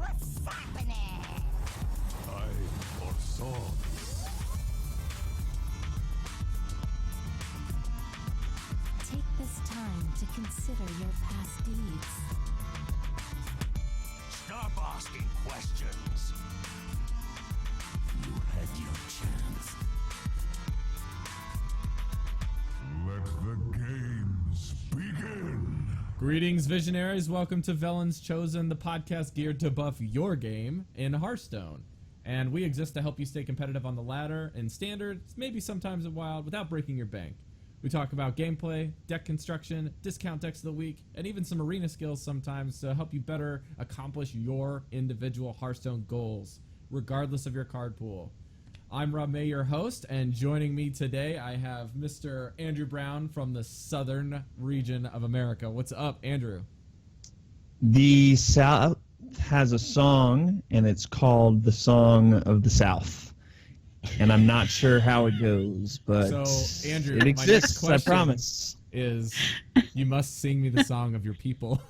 What's happening? Time for songs. Take this time to consider your past deeds. Stop asking questions. You had your chance. Let the games begin. Greetings, visionaries. Welcome to Velen's Chosen, the podcast geared to buff your game in Hearthstone. And we exist to help you stay competitive on the ladder in Standard, maybe sometimes in Wild, without breaking your bank. We talk about gameplay, deck construction, discount decks of the week, and even some arena skills sometimes to help you better accomplish your individual Hearthstone goals, regardless of your card pool. I'm NotRobMay, your host, and joining me today I have Mr. Andrew Brown from the southern region of America. What's up, Andrew? The South has a song, and it's called the Song of the South. And I'm not sure how it goes, but So, Andrew, it exists, my next I promise. is you must sing me the song of your people.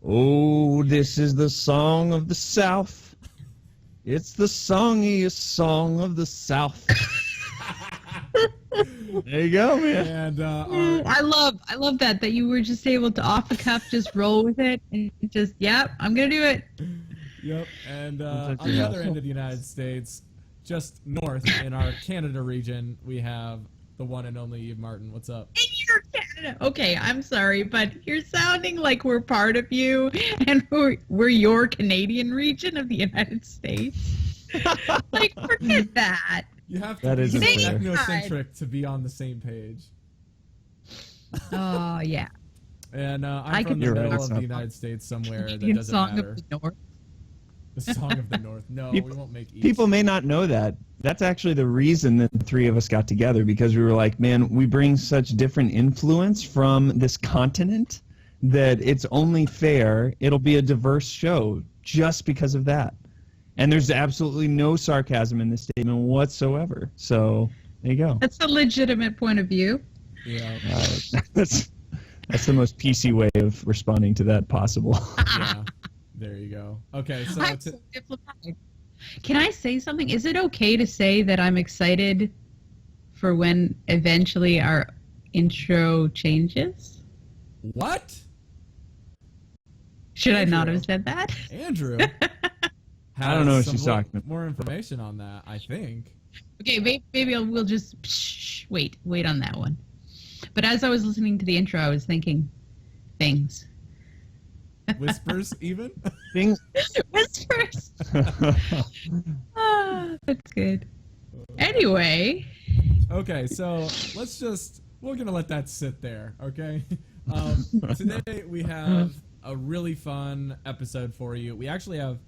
Oh, this is the Song of the South. It's the songiest song of the South. There you go, man. And I love that you were just able to off the cuff just roll with it and just I'm gonna do it. Yep, and on the other end of the United States, just north in our Canada region, we have the one and only Evemartyn. What's up? And you're Canada. Okay, I'm sorry, but you're sounding like we're part of you, and we're your Canadian region of the United States. Like, forget that. You have to That be is fair. ethnocentric to be on the same page. Oh yeah. And I I'm from could the be middle right. of the United States somewhere that Canadian doesn't song matter. of the North. The Song of the North. No, People- we won't make each. People may not know that. That's actually the reason that the three of us got together, because we were like, man, we bring such different influence from this continent that it's only fair it'll be a diverse show just because of that. And there's absolutely no sarcasm in this statement whatsoever. So there you go. That's a legitimate point of view. Yeah. That's the most PC way of responding to that possible. Yeah. There you go. Okay, so I'm so diplomatic. Can I say something? Is it okay to say that I'm excited for when eventually our intro changes? what? Should I not Andrew. have said that? Andrew. I don't know has what she's some talking about. More information on that, I think. Okay, maybe we'll just wait on that one. But as I was listening to the intro, I was thinking things. Whispers, even? Things. Whispers. That's good. Anyway, Okay, so we're going to let that sit there, okay? Today we have a really fun episode for you. We actually have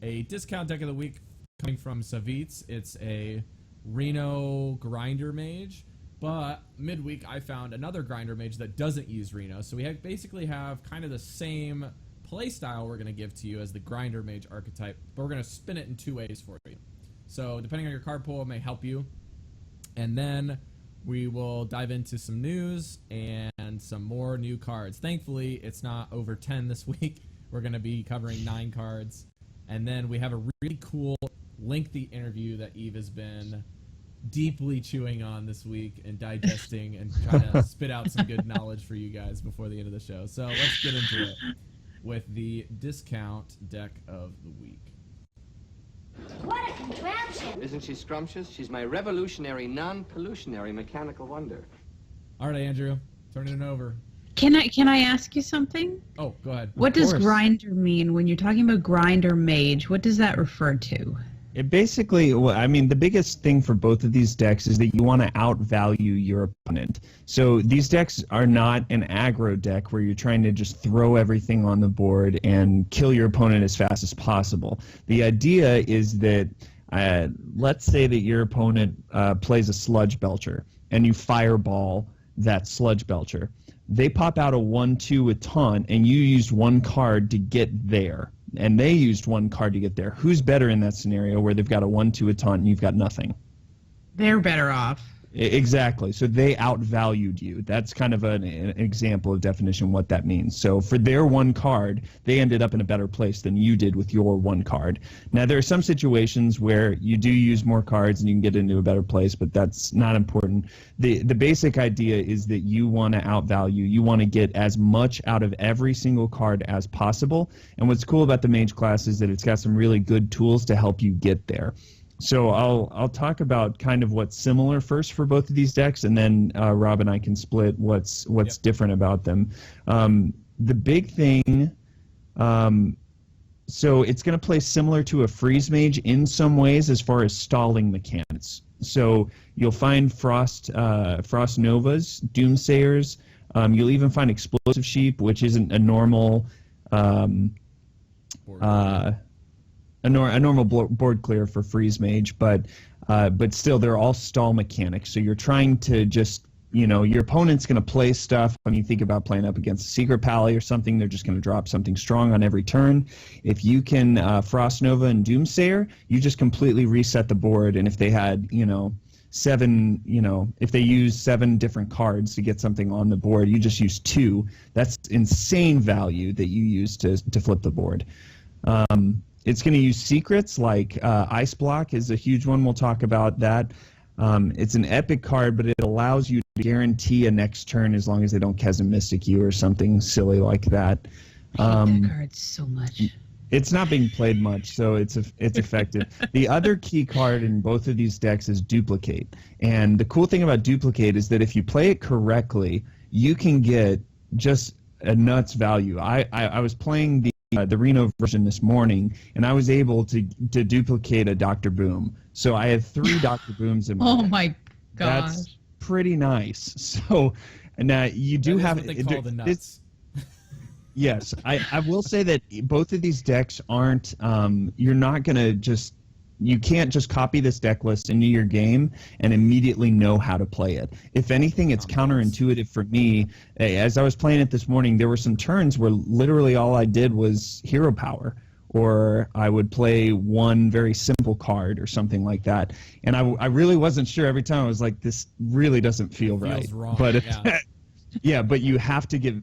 a discount deck of the week coming from Savitz. It's a Reno Grinder Mage, but midweek I found another Grinder Mage that doesn't use Reno. So we basically have kind of the same play style we're going to give to you as the Grinder Mage archetype, but we're going to spin it in two ways for you. So depending on your card pool, it may help you. And then we will dive into some news and some more new cards. Thankfully, it's not over 10 this week. We're going to be covering 9 cards. And then we have a really cool, lengthy interview that Eve has been deeply chewing on this week and digesting and trying to spit out some good knowledge for you guys before the end of the show. So let's get into it with the discount deck of the week. What a contraption! Isn't she scrumptious? She's my revolutionary, non-pollutionary mechanical wonder. All right, Andrew, turning it over. can I ask you something? Oh, go ahead. What does course. grinder mean when you're talking about grinder mage? What does that refer to? It basically, well, I mean, the biggest thing for both of these decks is that you want to outvalue your opponent. So these decks are not an aggro deck where you're trying to just throw everything on the board and kill your opponent as fast as possible. The idea is that, let's say that your opponent plays a Sludge Belcher, and you fireball that Sludge Belcher. They pop out a 1/2 with taunt, and you used one card to get there. And they used one card to get there. Who's better in that scenario where they've got a 1/2 with taunt and you've got nothing? They're better off. Exactly. So they outvalued you. That's kind of an example of definition what that means. So for their one card, they ended up in a better place than you did with your one card. Now, there are some situations where you do use more cards and you can get into a better place, but that's not important. The basic idea is that you want to outvalue. You want to get as much out of every single card as possible. And what's cool about the Mage class is that it's got some really good tools to help you get there. So I'll talk about kind of what's similar first for both of these decks, and then Rob and I can split what's different about them. The big thing, so it's going to play similar to a Freeze Mage in some ways as far as stalling mechanics. So you'll find Frost Novas, Doomsayers. You'll even find Explosive Sheep, which isn't a normal. A normal board clear for Freeze Mage, but still they're all stall mechanics. So you're trying to just, your opponent's going to play stuff. When you think about playing up against a Secret Pally or something, they're just going to drop something strong on every turn. If you can Frost Nova and Doomsayer, you just completely reset the board. And if they had, if they use 7 different cards to get something on the board, you just use 2. That's insane value that you use to flip the board. It's going to use secrets like Ice Block is a huge one. We'll talk about that. It's an epic card, but it allows you to guarantee a next turn as long as they don't Chasm Mystic you or something silly like that. I hate that card so much. It's not being played much, so it's effective. The other key card in both of these decks is Duplicate. And the cool thing about Duplicate is that if you play it correctly, you can get just a nuts value. I was playing the Reno version this morning, and I was able to duplicate a Dr. Boom. So I had 3 Dr. Booms in my Oh deck. my gosh. That's pretty nice. So now you do That is have what they call the nuts. Yes, I will say that both of these decks aren't. You're not gonna just. You can't just copy this deck list into your game and immediately know how to play it. If anything, it's counterintuitive for me. As I was playing it this morning, there were some turns where literally all I did was hero power, or I would play one very simple card or something like that. And I really wasn't sure every time. I was like, this really doesn't feel right. Wrong. But Yeah. yeah, but you have to give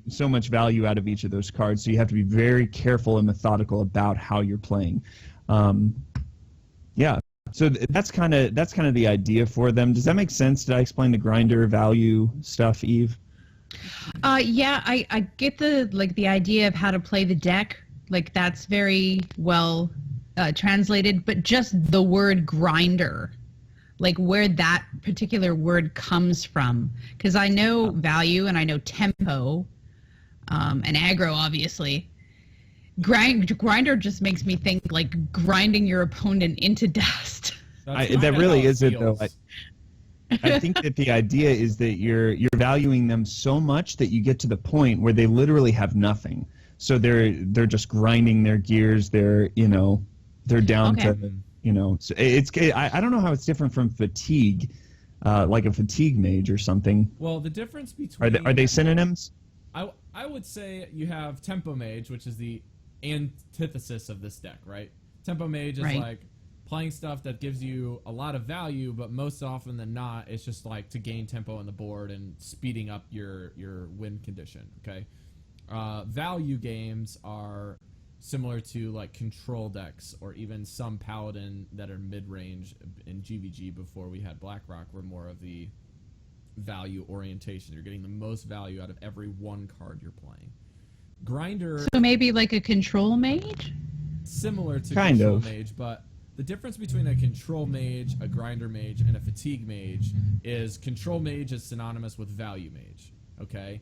so much value out of each of those cards, so you have to be very careful and methodical about how you're playing. Yeah, so that's kind of the idea for them. Does that make sense? Did I explain the grinder value stuff, Eve? Yeah, I get the idea of how to play the deck. Like that's very well translated, but just the word grinder, like where that particular word comes from, because I know value and I know tempo, and aggro obviously. Grinder just makes me think like grinding your opponent into dust. That really is it, though. I think that the idea is that you're valuing them so much that you get to the point where they literally have nothing. So they're just grinding their gears. They're down to So I don't know how it's different from fatigue, like a fatigue mage or something. Well, the difference between are they synonyms? I would say you have Tempo Mage, which is the antithesis of this deck, right? Tempo Mage is like playing stuff that gives you a lot of value, but most often than not, it's just like to gain tempo on the board and speeding up your win condition, okay? Value games are similar to like control decks or even some Paladin that are mid-range in GVG before we had BlackRock were more of the value orientation. You're getting the most value out of every one card you're playing. Grinder... So maybe like a control mage? Similar to kind control of mage, but the difference between a control mage, a grinder mage, and a fatigue mage is control mage is synonymous with value mage, okay?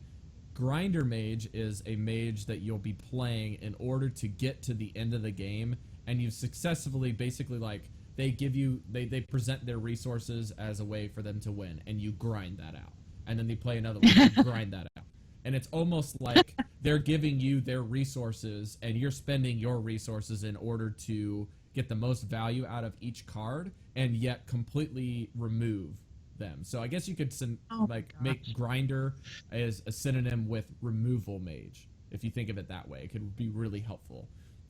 Grinder mage is a mage that you'll be playing in order to get to the end of the game, and you've successfully basically like they present their resources as a way for them to win, and you grind that out. And then they play another one and grind that out. And it's almost like they're giving you their resources and you're spending your resources in order to get the most value out of each card and yet completely remove them. So I guess you could make grinder as a synonym with removal mage. If you think of it that way, it could be really helpful.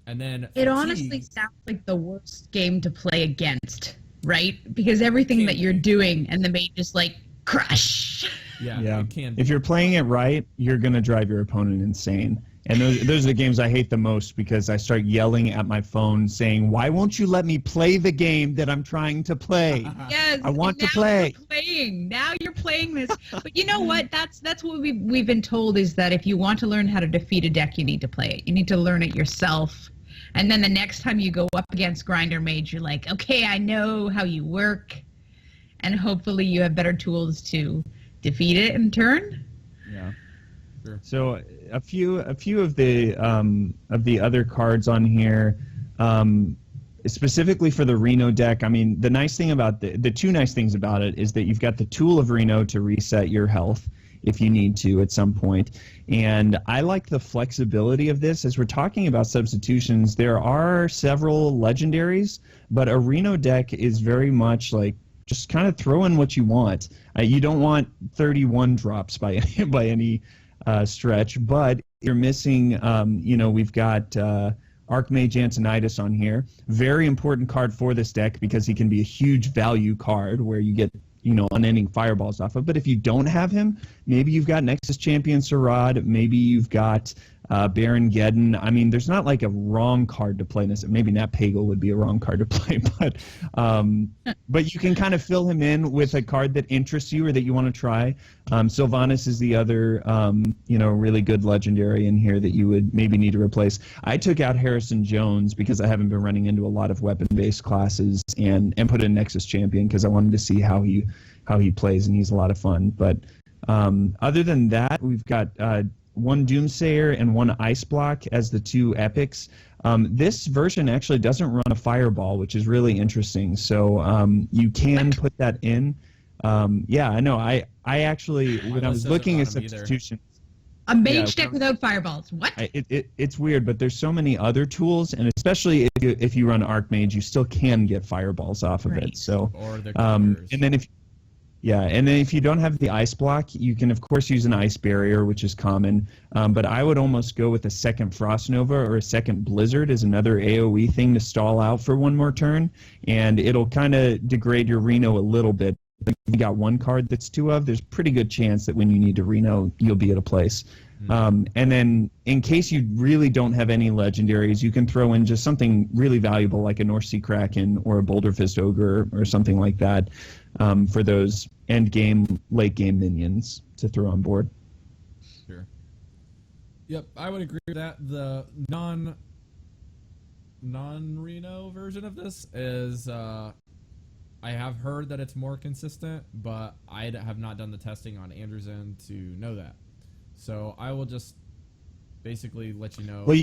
And then it honestly sounds like the worst game to play against. right? Because everything that you're doing and the mate just like crush. Yeah. It can be. If you're playing it right, you're going to drive your opponent insane. And those are the games I hate the most because I start yelling at my phone saying, why won't you let me play the game that I'm trying to play? Yes, I want to now play. Now you're playing this. But you know what? That's what we've been told is that if you want to learn how to defeat a deck, you need to play it. You need to learn it yourself. And then the next time you go up against Grinder Mage, you're like, okay, I know how you work. And hopefully you have better tools to defeat it in turn. Yeah. Sure. So a few of the other cards on here, specifically for the Reno deck. I mean, the nice thing about the two nice things about it is that you've got the tool of Reno to reset your health if you need to at some point. And I like the flexibility of this. As we're talking about substitutions, there are several legendaries, but a Reno deck is very much like just kind of throw in what you want. You don't want 31 drops by any stretch, but you're missing, we've got Archmage Antonidas on here. Very important card for this deck because he can be a huge value card where you get, unending fireballs off of. But if you don't have him, maybe you've got Nexus Champion Sarad, maybe you've got Baron Geddon. I mean, there's not like a wrong card to play. Maybe Nat Pagal would be a wrong card to play, but you can kind of fill him in with a card that interests you or that you want to try. Sylvanas is the other, really good legendary in here that you would maybe need to replace. I took out Harrison Jones because I haven't been running into a lot of weapon-based classes and put in Nexus Champion because I wanted to see how he plays, and he's a lot of fun. But other than that, we've got one Doomsayer and one Ice Block as the two epics. This version actually doesn't run a Fireball, which is really interesting. So you can put that in. Yeah, I know. I actually, when I was looking at substitutions, a mage deck without fireballs. What? It's weird, but there's so many other tools, and especially if you run Archmage, you still can get fireballs off of it. So, or and then if you don't have the Ice Block, you can of course use an Ice Barrier, which is common. But I would almost go with a second Frost Nova or a second Blizzard as another AOE thing to stall out for one more turn, and it'll kind of degrade your Reno a little bit. If you got one card that's two of, there's a pretty good chance that when you need to Reno, you'll be at a place. And then in case you really don't have any legendaries, you can throw in just something really valuable like a North Sea Kraken or a Boulder Fist Ogre or something like that for those end game, late game minions to throw on board. Sure. Yep, I would agree with that. The non-Reno version of this is I have heard that it's more consistent, but I have not done the testing on Andrew's end to know that. So I will just basically let you know. Well,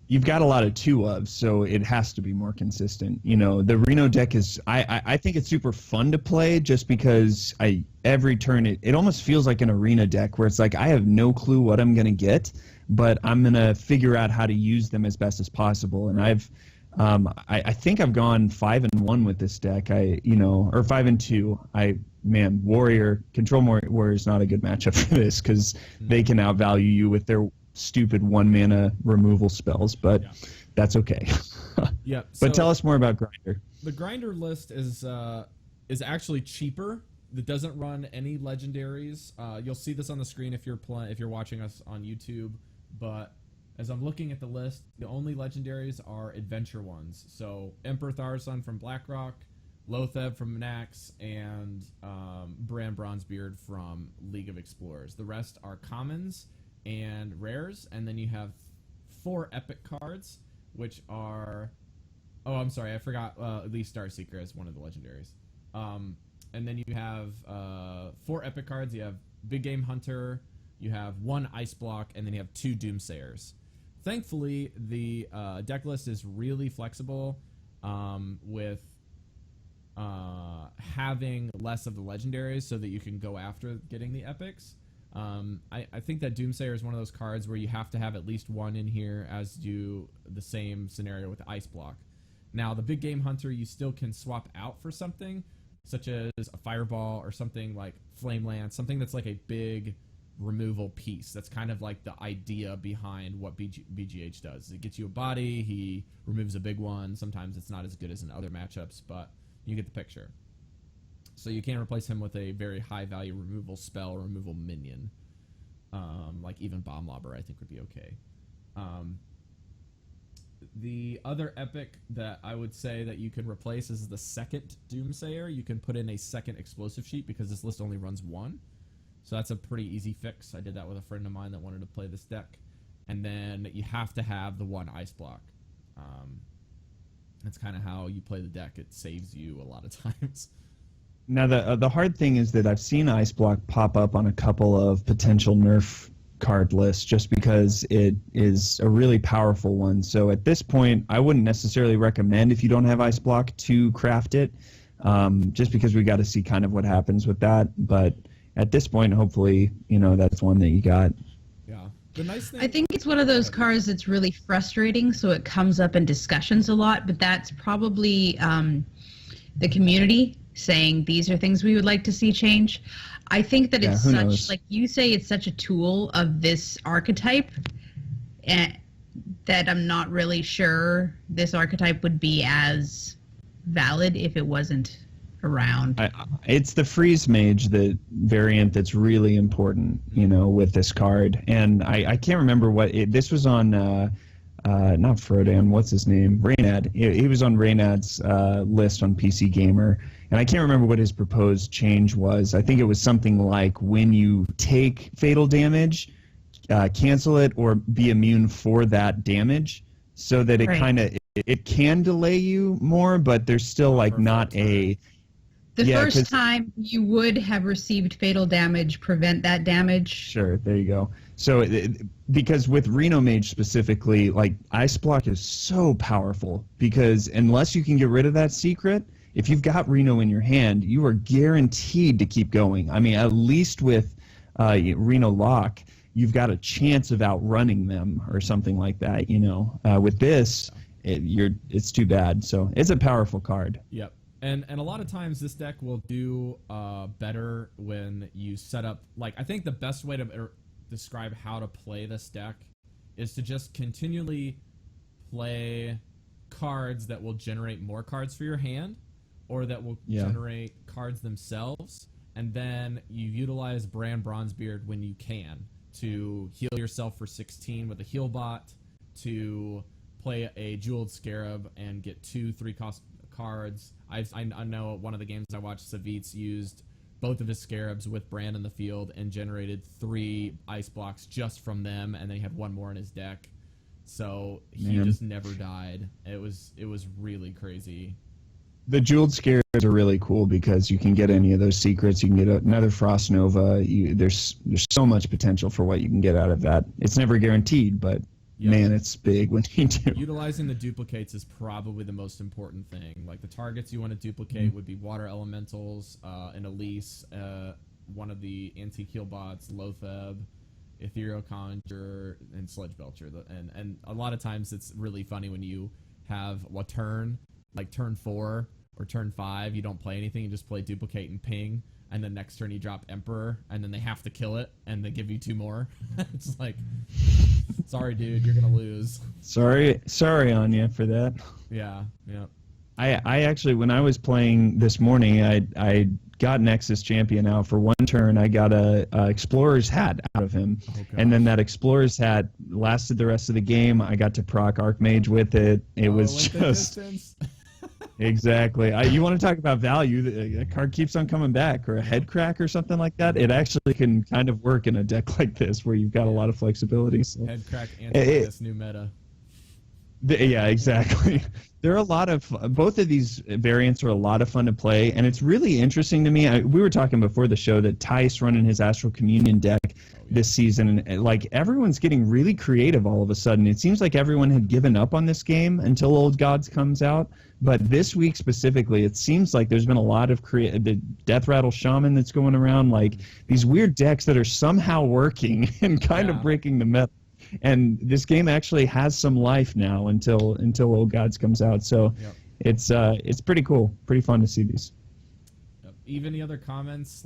you've got a lot of two of, so it has to be more consistent. The Reno deck is, I think it's super fun to play just because every turn it almost feels like an arena deck where it's like I have no clue what I'm going to get, but I'm going to figure out how to use them as best as possible. And I think I've gone 5-1 with this deck. Or 5-2. Control Warrior is not a good matchup for this because they can outvalue you with their stupid 1-mana removal spells, but that's okay. Yeah. But tell us more about Grinder. The Grinder list is actually cheaper. It doesn't run any legendaries. You'll see this on the screen if you're watching us on YouTube, but as I'm looking at the list, the only legendaries are adventure ones. So Emperor Tharson from BlackRock, Lotheb from Nax, and Bran Bronzebeard from League of Explorers. The rest are commons and rares, and then you have 4 epic cards, which are... Oh, I'm sorry, I forgot at least Starseeker as one of the legendaries. And then you have 4 epic cards. You have Big Game Hunter, you have 1 Ice Block, and then you have 2 Doomsayers. Thankfully, the deck list is really flexible with having less of the legendaries so that you can go after getting the epics. I think that Doomsayer is one of those cards where you have to have at least 1 in here, as do the same scenario with Ice Block. Now, the Big Game Hunter you still can swap out for something, such as a Fireball or something like Flame Lance, something that's like a big removal piece. That's kind of like the idea behind what BGH does. It gets you a body, he removes a big one. Sometimes it's not as good as in other matchups, but You get the picture. So you can replace him with a very high value removal spell or removal minion. Like even Bomb Lobber I think would be okay. The other epic that I would say that you can replace is the second Doomsayer. You can put in a second explosive sheet because this list only runs one. So that's a pretty easy fix. I did that with a friend of mine that wanted to play this deck. And then you have to have the one ice block. That's kind of how you play the deck. It saves you a lot of times. Now, the hard thing is that I've seen Ice Block pop up on a couple of potential nerf card lists just because it is a really powerful one. So at this point, I wouldn't necessarily recommend, if you don't have Ice Block, to craft it, just because we got to see kind of what happens with that. But at this point, hopefully, that's one that you got. Yeah. The nice thing, I think it's one of those cards that's really frustrating, so it comes up in discussions a lot, but that's probably the community saying these are things we would like to see change. I think that it's such, like you say, it's such a tool of this archetype that I'm not really sure this archetype would be as valid if it wasn't around. It's the Freeze Mage, the variant that's really important, with this card. And I can't remember this was on, not Frodan, what's his name? Reynad. He was on Reynad's list on PC Gamer. And I can't remember what his proposed change was. I think it was something like when you take fatal damage, cancel it or be immune for that damage, so that it kind of it can delay you more, but there's still not a. The first time you would have received fatal damage, prevent that damage. Sure, there you go. So because with Reno Mage specifically, Ice Block is so powerful because unless you can get rid of that secret, if you've got Reno in your hand, you are guaranteed to keep going. I mean, at least with Reno Lock, you've got a chance of outrunning them or something like that. With this, it's too bad. So it's a powerful card. Yep. And a lot of times this deck will do better when you set up. I think the best way to describe how to play this deck is to just continually play cards that will generate more cards for your hand, or that will generate cards themselves, and then you utilize Bran Bronzebeard when you can to heal yourself for 16 with a heal bot, to play a Jeweled Scarab and get 2/3 cost cards. I know one of the games I watched, Savitz used both of his Scarabs with Bran in the field and generated 3 ice blocks just from them, and then he had one more in his deck. So he just never died. It was really crazy. The Jeweled Scarabs are really cool because you can get any of those secrets. You can get another Frost Nova. There's so much potential for what you can get out of that. It's never guaranteed, but man, it's big when you do. Utilizing the duplicates is probably the most important thing. The targets you want to duplicate would be Water Elementals, an Elise, one of the Antique Heal Bots, Lotheb, Ethereal Conjure, and Sledge Belcher. And a lot of times it's really funny when you have a turn, turn 4 or turn 5, you don't play anything, you just play Duplicate and Ping, and then next turn you drop Emperor, and then they have to kill it, and they give you 2 more. It's sorry, dude, you're gonna lose. Sorry on you for that. Yeah. I actually, when I was playing this morning, I got Nexus Champion out for one turn. I got a Explorer's Hat out of him, and then that Explorer's Hat lasted the rest of the game. I got to proc Archmage with it. It was just exactly. You want to talk about value? The card keeps on coming back, or a head crack or something like that. It actually can kind of work in a deck like this where you've got a lot of flexibility. So. Head crack and this new meta. Yeah, exactly. There are a lot of both of these variants are a lot of fun to play, and it's really interesting to me. We were talking before the show that Tice running his Astral Communion deck this season, and everyone's getting really creative all of a sudden. It seems like everyone had given up on this game until Old Gods comes out, but this week specifically, it seems like there's been a lot of the Death Rattle Shaman that's going around, these weird decks that are somehow working and kind of breaking the meta. And this game actually has some life now until Old Gods comes out. So it's pretty cool, pretty fun to see these. Eve, any other comments,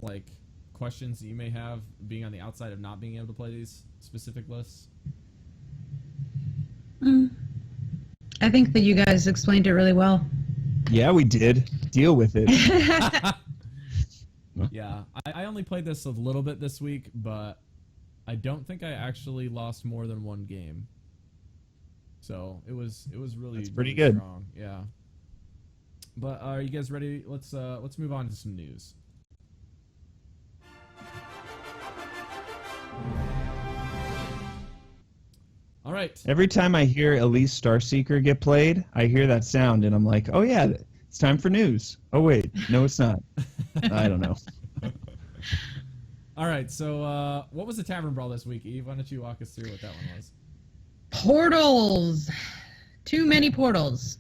questions that you may have being on the outside of not being able to play these specific lists? I think that you guys explained it really well. Yeah, we did. Deal with it. Yeah, I only played this a little bit this week, but I don't think I actually lost more than one game. So it was really That's pretty really good. strong. Yeah. But are you guys ready? Let's move on to some news. All right. Every time I hear Elise Starseeker get played, I hear that sound, and I'm like, oh yeah, it's time for news. Oh wait, no, it's not. I don't know. All right. So what was the Tavern Brawl this week, Eve? Why don't you walk us through what that one was? Portals. Too many portals.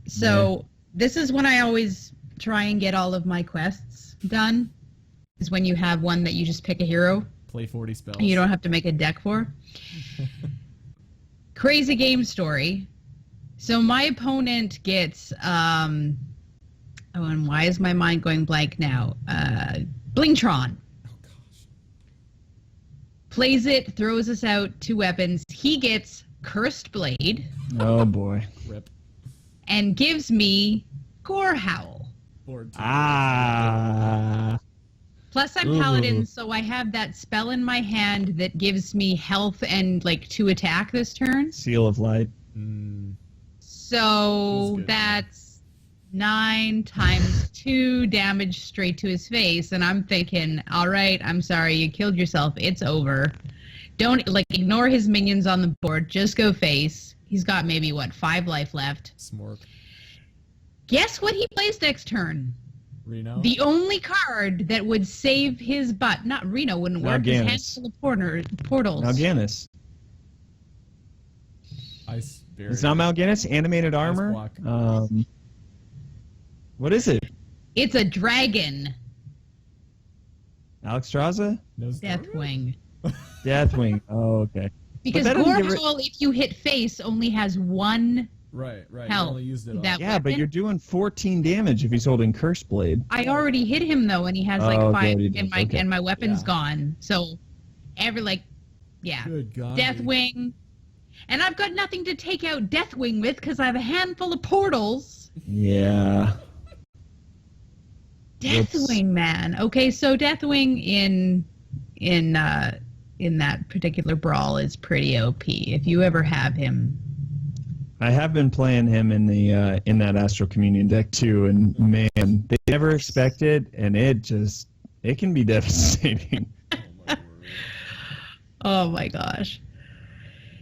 So this is when I always try and get all of my quests done. Is when you have one that you just pick a hero. Play 40 spells. You don't have to make a deck for. Crazy game story. So my opponent gets and why is my mind going blank now? Blingtron. Oh gosh. Plays it, throws us out 2 weapons. He gets Cursed Blade Oh boy. Rip. and gives me Gore Howl. Board two. Ah. Plus, I'm Paladin, so I have that spell in my hand that gives me health and, like, 2 attack this turn. Seal of Light. So good. that's 9 times 2 damage straight to his face. And I'm thinking, all right, I'm sorry, you killed yourself. It's over. Don't, like, ignore his minions on the board. Just go face. He's got maybe, 5 life left. Smork. Guess what he plays next turn? Reno. The only card that would save his butt, not Reno wouldn't work, his Mal'Ganis. handful of portals. Mal'Ganis. Ice Barrier. It's not Mal'Ganis. Animated armor. block. What is it? It's a dragon. Alexstrasza? Deathwing. Deathwing. Oh, okay. Because that doesn't give it- Gorehowl, if you hit face, only has 1 Right. You health. only used it all. That Yeah, but weapon. you're doing 14 damage if he's holding Curse Blade. I already hit him though, and he has Oh, like okay, 5, he does, and my okay. and my weapon's Yeah. gone. So, yeah, Good God. Deathwing, and I've got nothing to take out Deathwing with because I have a handful of portals. Yeah. Deathwing, man. Okay, so Deathwing in that particular brawl is pretty OP. If you ever have him, I have been playing him in the in that Astral Communion deck too, and man, they never expect it, and it can be devastating. oh my gosh.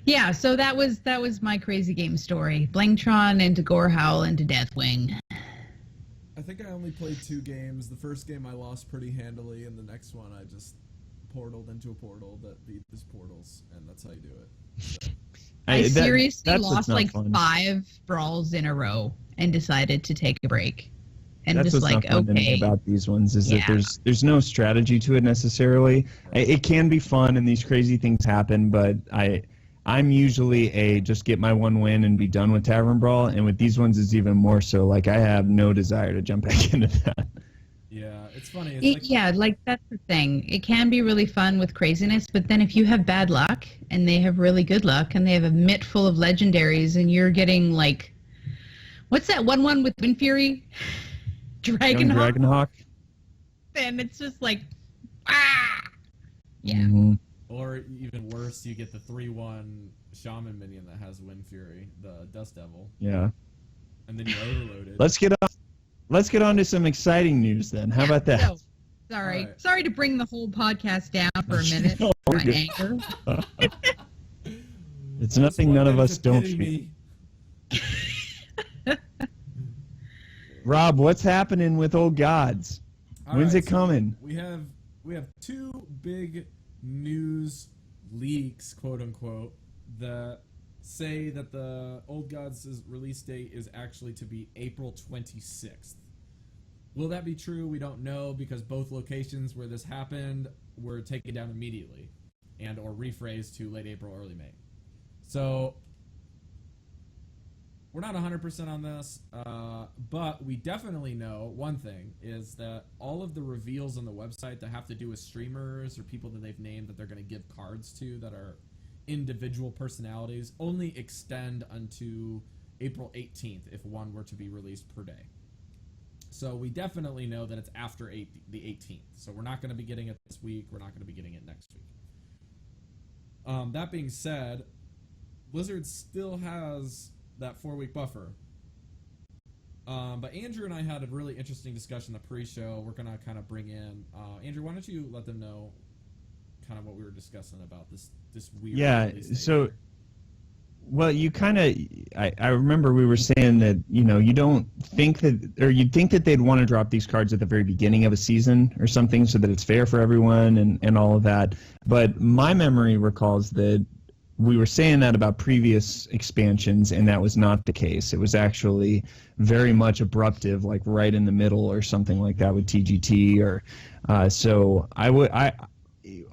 Yeah, so that was my crazy game story. Blingtron into Gorehowl into Deathwing. I think I only played 2 games. The first game I lost pretty handily, and the next one I just portaled into a portal that beat these portals, and that's how you do it. So. I seriously that's what's lost not like fun. 5 brawls in a row and decided to take a break. And That's just what's like, not fun to me okay. about these ones is Yeah. that there's no strategy to it necessarily. It can be fun and these crazy things happen, but I'm usually just get my 1 win and be done with Tavern Brawl, and with these ones it's even more so. Like I have no desire to jump back into that. Yeah, it's funny. It's Like that's the thing. It can be really fun with craziness, but then if you have bad luck and they have really good luck and they have a mitt full of legendaries and you're getting like, what's that one with Wind Fury? Dragonhawk? Dragonhawk. Then it's just like, ah! Yeah. Mhm. Or even worse, you get the 3/1 Shaman minion that has Wind Fury, the Dust Devil, Yeah. and then you're overloaded. Let's get on to some exciting news then. How about that? So, sorry. All right. Sorry to bring the whole podcast down for a minute. No, we're My good. anger. It's nothing none of us don't feel. Rob, what's happening with Old Gods? When's it coming? We have 2 big news leaks, quote unquote, that say that the Old Gods' release date is actually to be April 26th. Will that be true? We don't know, because both locations where this happened were taken down immediately and or rephrased to late April, early May. So we're not 100% on this, but we definitely know one thing is that all of the reveals on the website that have to do with streamers or people that they've named that they're going to give cards to that are individual personalities only extend unto April 18th if one were to be released per day. So we definitely know that it's after the 18th. So we're not going to be getting it this week. We're not going to be getting it next week. That being said, Blizzard still has that 4-week buffer. But Andrew and I had a really interesting discussion in the pre-show. We're going to kind of bring in... Andrew, why don't you let them know kind of what we were discussing about this weird... Yeah, so... Well, you kind of, I remember we were saying that, you don't think that, or you'd think that they'd want to drop these cards at the very beginning of a season or something so that it's fair for everyone and all of that. But my memory recalls that we were saying that about previous expansions, and that was not the case. It was actually very much abruptive, like right in the middle or something like that with TGT. Or so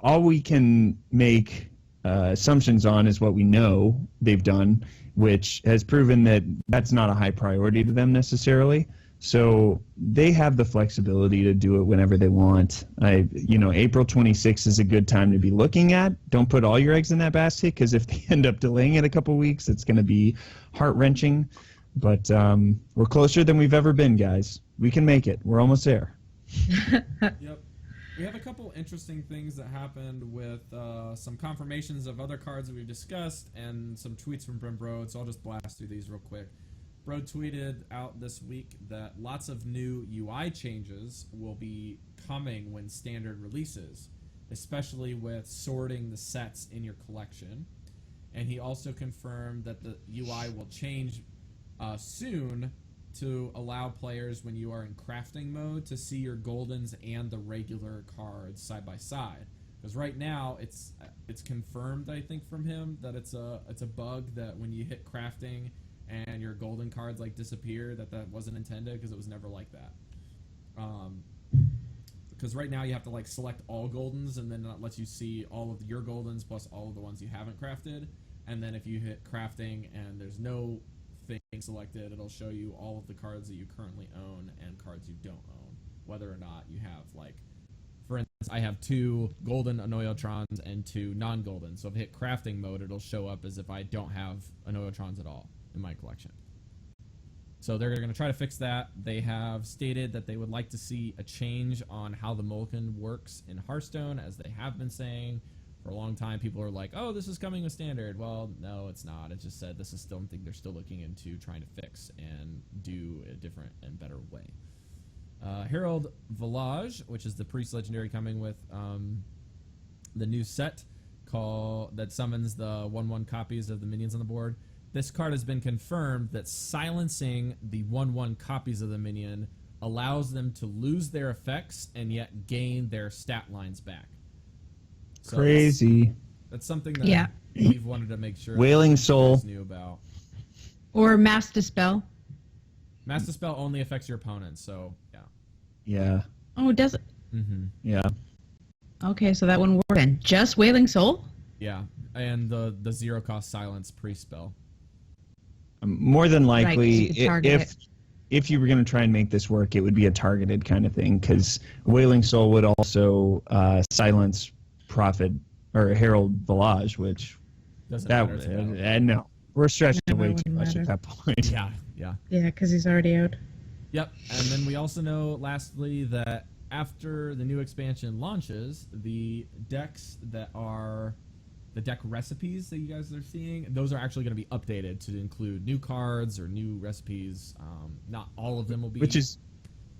all we can make assumptions on is what we know they've done, which has proven that that's not a high priority to them necessarily. So they have the flexibility to do it whenever they want. April 26th is a good time to be looking at. Don't put all your eggs in that basket, because if they end up delaying it a couple weeks, it's going to be heart-wrenching. But we're closer than we've ever been, guys. We can make it. We're almost there. Yep. We have a couple interesting things that happened with some confirmations of other cards that we've discussed and some tweets from Brode, so I'll just blast through these real quick. Brode tweeted out this week that lots of new UI changes will be coming when standard releases, especially with sorting the sets in your collection. And he also confirmed that the UI will change soon to allow players, when you are in crafting mode, to see your goldens and the regular cards side by side. Because right now it's confirmed, I think, from him that it's a bug that when you hit crafting and your golden cards like disappear, that wasn't intended, because it was never like that. Because right now you have to like select all goldens, and then that lets you see all of your goldens plus all of the ones you haven't crafted. And then if you hit crafting and there's no thing selected, it'll show you all of the cards that you currently own and cards you don't own, whether or not you have, like, for instance, I have 2 golden Anoyotrons and 2 non-golden. So if I hit crafting mode, it'll show up as if I don't have Anoyotrons at all in my collection. So they're going to try to fix that. They have stated that they would like to see a change on how the Mulligan works in Hearthstone, as they have been saying. For a long time, people are like, oh, this is coming with standard. Well, no, it's not. It just said this is still something they're still looking into trying to fix and do a different and better way. Herald Village, which is the Priest Legendary coming with the new set that summons the 1/1 copies of the minions on the board. This card has been confirmed that silencing the 1/1 copies of the minion allows them to lose their effects and yet gain their stat lines back. So crazy. That's something that we've wanted to make sure Wailing Soul knew about. Or Mass Dispel. Mass Dispel only affects your opponent, so yeah. Yeah. Oh, does it? Mm-hmm. Yeah. Okay, so that one worked. And just Wailing Soul? Yeah, and the 0-cost silence pre-spell. More than likely, right, if you were going to try and make this work, it would be a targeted kind of thing, because Wailing Soul would also silence Prophet or Herald Village, which Doesn't that matter. no, we're stretching No, way it too wouldn't much matter. at that point. Yeah. Yeah, because he's already out. Yep, and then we also know, lastly, that after the new expansion launches, the decks that are the deck recipes that you guys are seeing, those are actually going to be updated to include new cards or new recipes. Not all of them will be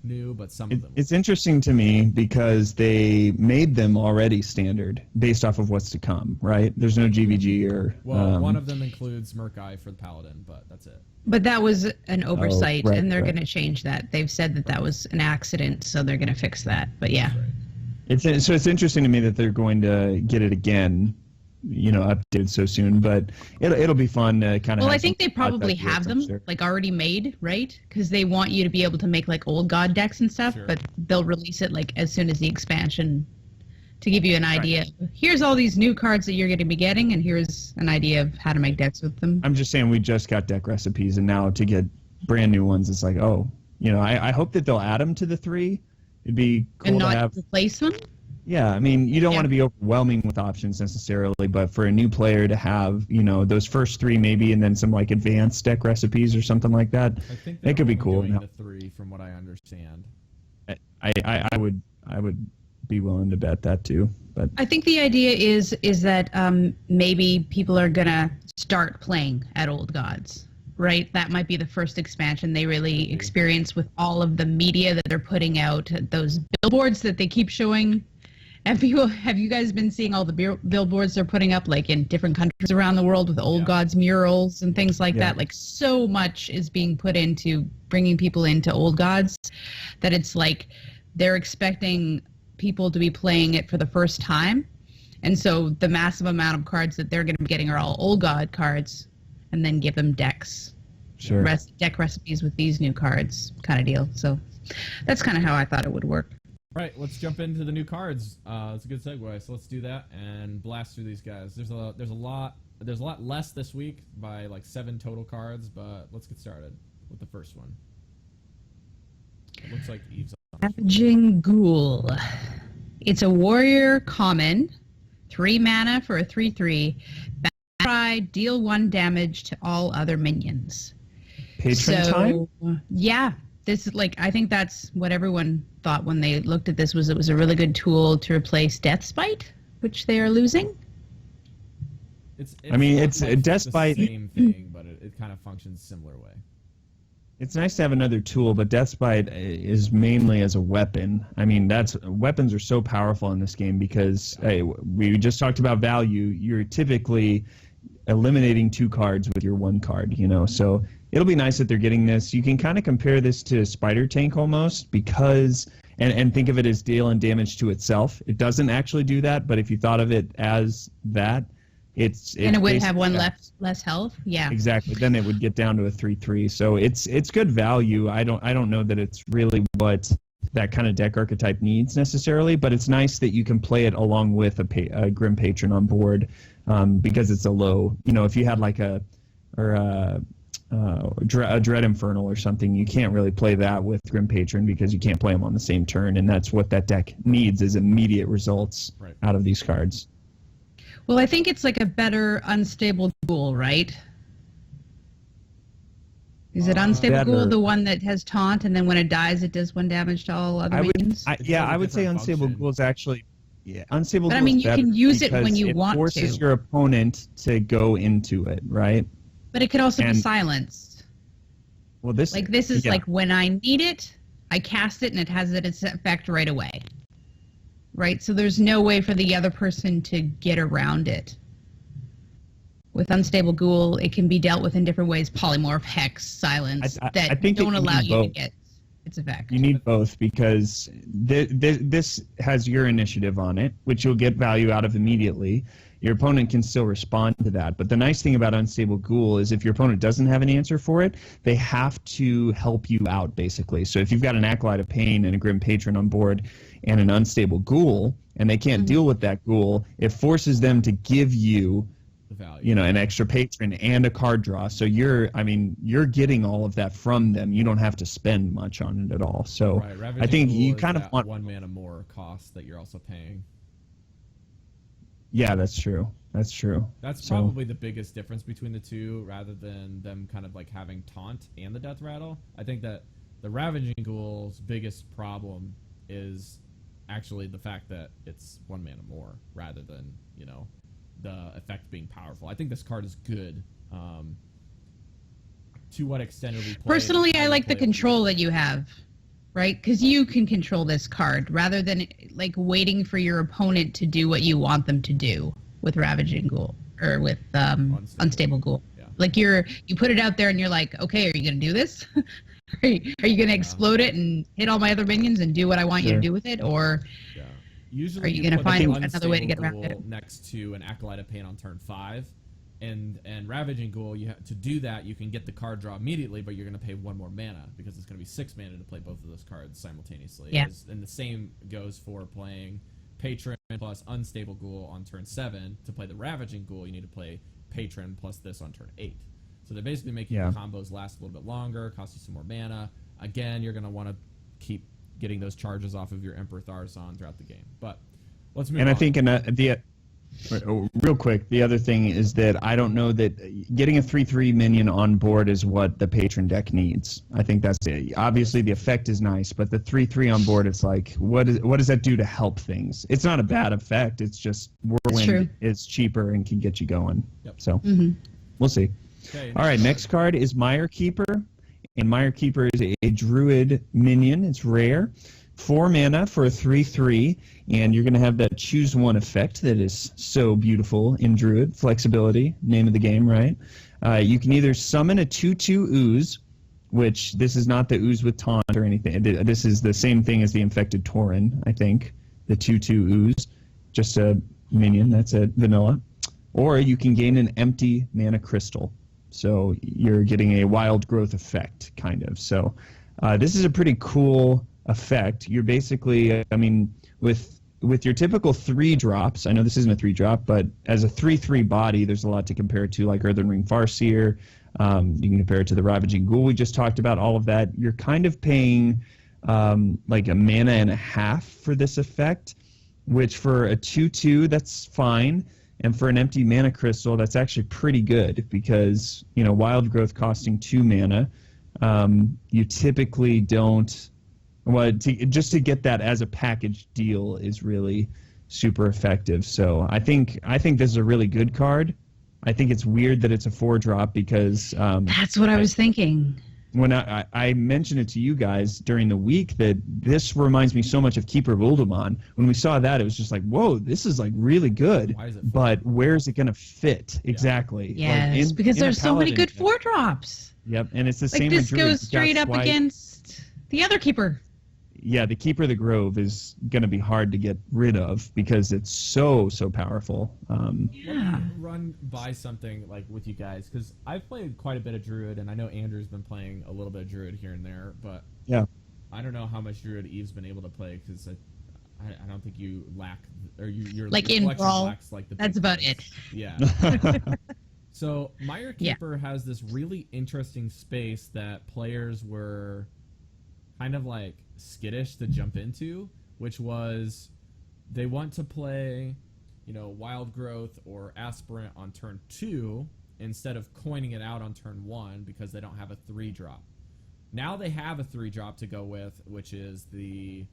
new, but some of them. It's interesting to me because they made them already standard based off of what's to come, right? There's no GVG or... Well, one of them includes Murk-Eye for the Paladin, but that's it. But that was an oversight, right, and they're right. going to change that. They've said that was an accident, so they're going to fix that. But yeah. Right. So it's interesting to me that they're going to get it again, updated so soon, but it'll be fun to kind of... Well, I think they probably have them like already made, right? Because they want you to be able to make like old god decks and stuff, Sure. but they'll release it like as soon as the expansion to give you an idea. Right. Here's all these new cards that you're going to be getting, and here's an idea of how to make decks with them. I'm just saying we just got deck recipes, and now to get brand new ones, it's like, I hope that they'll add them to the 3. It'd be cool and not to have... replace them? Yeah, I mean, you don't want to be overwhelming with options necessarily, but for a new player to have, those first 3 maybe, and then some like advanced deck recipes or something like that, I think it could be cool. Doing the 3, from what I understand. I would be willing to bet that too. But I think the idea is that maybe people are gonna start playing at Old Gods, right? That might be the first expansion they really experience with all of the media that they're putting out, those billboards that they keep showing. Have you guys been seeing all the billboards they're putting up, like in different countries around the world with Old Gods murals and things like that? Like, so much is being put into bringing people into Old Gods that it's like they're expecting people to be playing it for the first time. And so the massive amount of cards that they're going to be getting are all Old God cards, and then give them decks. Sure. Deck recipes with these new cards kind of deal. So that's kind of how I thought it would work. Right, let's jump into the new cards. It's a good segue, so let's do that and blast through these guys. There's a lot less this week by like 7 total cards, but let's get started with the first one. It looks like Eve's on. Ravaging Ghoul. It's a warrior common, 3 mana for a 3/3. Cry, deal 1 damage to all other minions. Patron time? Yeah. This is like, I think that's what everyone thought when they looked at this, was it was a really good tool to replace Deathspite, which they are losing. It's Deathspite. The same thing, but it kind of functions similar way. It's nice to have another tool, but Deathspite is mainly as a weapon. I mean, weapons are so powerful in this game because we just talked about value. You're typically eliminating 2 cards with your 1 card, so it'll be nice that they're getting this. You can kind of compare this to Spider Tank almost, because and think of it as dealing damage to itself. It doesn't actually do that, but if you thought of it as that, it's and it would have 1 less health. Yeah, exactly. Then it would get down to a 3/3. So it's good value. I don't know that it's really what that kind of deck archetype needs necessarily, but it's nice that you can play it along with a Grim Patron on board, because it's a low. If you had like a Dread Infernal or something, you can't really play that with Grim Patron because you can't play them on the same turn, and that's what that deck needs, is immediate results out of these cards. Well, I think it's like a better Unstable Ghoul, right? Is it Unstable Ghoul, the one that has Taunt, and then when it dies, it does 1 damage to all other minions? I would say Unstable Ghoul is actually... Yeah, Unstable Ghoul is you can use it when you want to. It forces your opponent to go into it, right? But it could also be silenced. Well, this is like when I need it, I cast it and it has its effect right away. Right? So there's no way for the other person to get around it. With Unstable Ghoul, it can be dealt with in different ways: polymorph, hex, silence, I think don't allow you to get its effect. You need both, because this has your initiative on it, which you'll get value out of immediately. Your opponent can still respond to that. But the nice thing about Unstable Ghoul is if your opponent doesn't have an answer for it, they have to help you out, basically. So if you've got an Acolyte of Pain and a Grim Patron on board and an Unstable Ghoul, and they can't deal with that Ghoul, it forces them to give you the value. An extra patron and a card draw. So you're getting all of that from them. You don't have to spend much on it at all. So I think you kind of want 1 mana more cost that you're also paying. Yeah, that's true. That's probably the biggest difference between the two, rather than them kind of like having Taunt and the Death Rattle. I think that the Ravaging Ghoul's biggest problem is actually the fact that it's 1 mana more, rather than, the effect being powerful. I think this card is good. To what extent it'll be played. Personally, I like the control that you have, right? Because you can control this card rather than like waiting for your opponent to do what you want them to do with Ravaging Ghoul or with Unstable Ghoul. Yeah. Like you put it out there and you're like, okay, are you gonna do this? Are you gonna explode it and hit all my other minions and do what I want you to do with it, or? Yeah. Usually are you going to find another way to get around it? Next to an Acolyte of Pain on turn 5, and Ravaging Ghoul, to do that, you can get the card draw immediately, but you're going to pay 1 more mana, because it's going to be 6 mana to play both of those cards simultaneously. Yeah. And the same goes for playing Patron plus Unstable Ghoul on turn 7. To play the Ravaging Ghoul, you need to play Patron plus this on turn 8. So they're basically making the combos last a little bit longer, cost you some more mana. Again, you're going to want to keep getting those charges off of your Emperor Tharzan throughout the game. But let's move And on. I think real quick, the other thing is that I don't know that getting a 3/3 minion on board is what the patron deck needs. I think that's it. Obviously, the effect is nice, but the 3/3 on board, it's like, what does that do to help things? It's not a bad effect. It's just Whirlwind is cheaper and can get you going. Yep. So we'll see. Okay, All right, next card is Mire Keeper. And Mire Keeper is a druid minion. It's rare. 4 mana for a 3/3, and you're going to have that choose one effect that is so beautiful in Druid. Flexibility, name of the game, right? You can either summon a 2/2 ooze, which this is not the ooze with taunt or anything. This is the same thing as the infected Tauren, I think. The 2/2 ooze, just a minion. That's a vanilla. Or you can gain an empty mana crystal. So you're getting a wild growth effect, kind of. So this is a pretty cool effect. You're basically, I mean, with your typical 3-drops, I know this isn't a 3-drop, but as a 3/3 body, there's a lot to compare it to, like Earthen Ring Farseer. You can compare it to the Ravaging Ghoul we just talked about, all of that. You're kind of paying like a mana and a half for this effect, which for a 2/2, that's fine. And for an empty mana crystal, that's actually pretty good because, you know, wild growth costing 2 mana, you typically don't. Well, just to get that as a package deal is really super effective. So I think this is a really good card. I think it's weird that it's a 4-drop because that's what I was thinking. When I mentioned it to you guys during the week that this reminds me so much of Keeper of Uldaman. When we saw that, it was just like, whoa, this is like really good. Why is it but where is it going to fit exactly? Yes, like because in a there's so many paladin good 4-drops. Yep, and it's the Like same this with Druid. goes straight up against the other Keeper. Yeah, the Keeper of the Grove is going to be hard to get rid of because it's so powerful. Let me run by something like with you guys because I've played quite a bit of Druid, and I know Andrew's been playing a little bit of Druid here and there, but yeah, I don't know how much Druid Eve's been able to play because I don't think you lack or your Like your in collection Brawl, lacks like the that's big about cards. it. Yeah. So Mire Keeper has this really interesting space that players were kind of like skittish to jump into, which was they want to play, you know, Wild Growth or Aspirant on turn 2 instead of coining it out on turn 1 because they don't have a 3-drop. Now they have a 3-drop to go with, which is the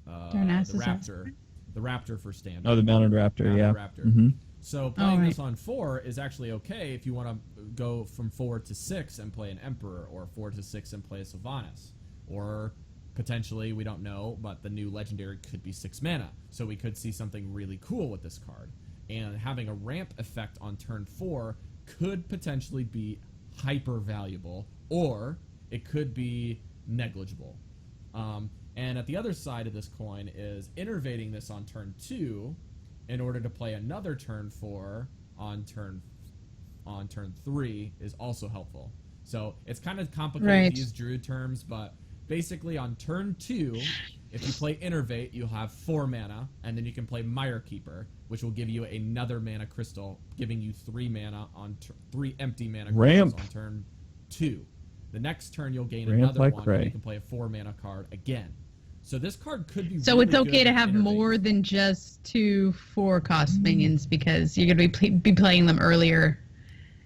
Raptor. The Raptor for standard. Oh, the Mounted Raptor, yeah. Raptor. Mm-hmm. So playing this on 4 is actually okay if you want to go from 4 to 6 and play an Emperor, or 4 to 6 and play a Sylvanas, or potentially, we don't know, but the new Legendary could be 6 mana, so we could see something really cool with this card. And having a ramp effect on turn 4 could potentially be hyper valuable, or it could be negligible. And at the other side of this coin is innervating this on turn 2 in order to play another turn 4 on turn 3 is also helpful. So it's kind of complicated to use Druid terms, but basically on turn 2, if you play Innervate, you'll have 4 mana, and then you can play Mire Keeper, which will give you another mana crystal, giving you 3 mana on 3 empty mana crystals on turn 2. The next turn you'll gain another one, and you can play a 4 mana card again. So this card could be. So really it's okay to have Innervate. more than just 2 4-cost minions because you're going to be playing them earlier,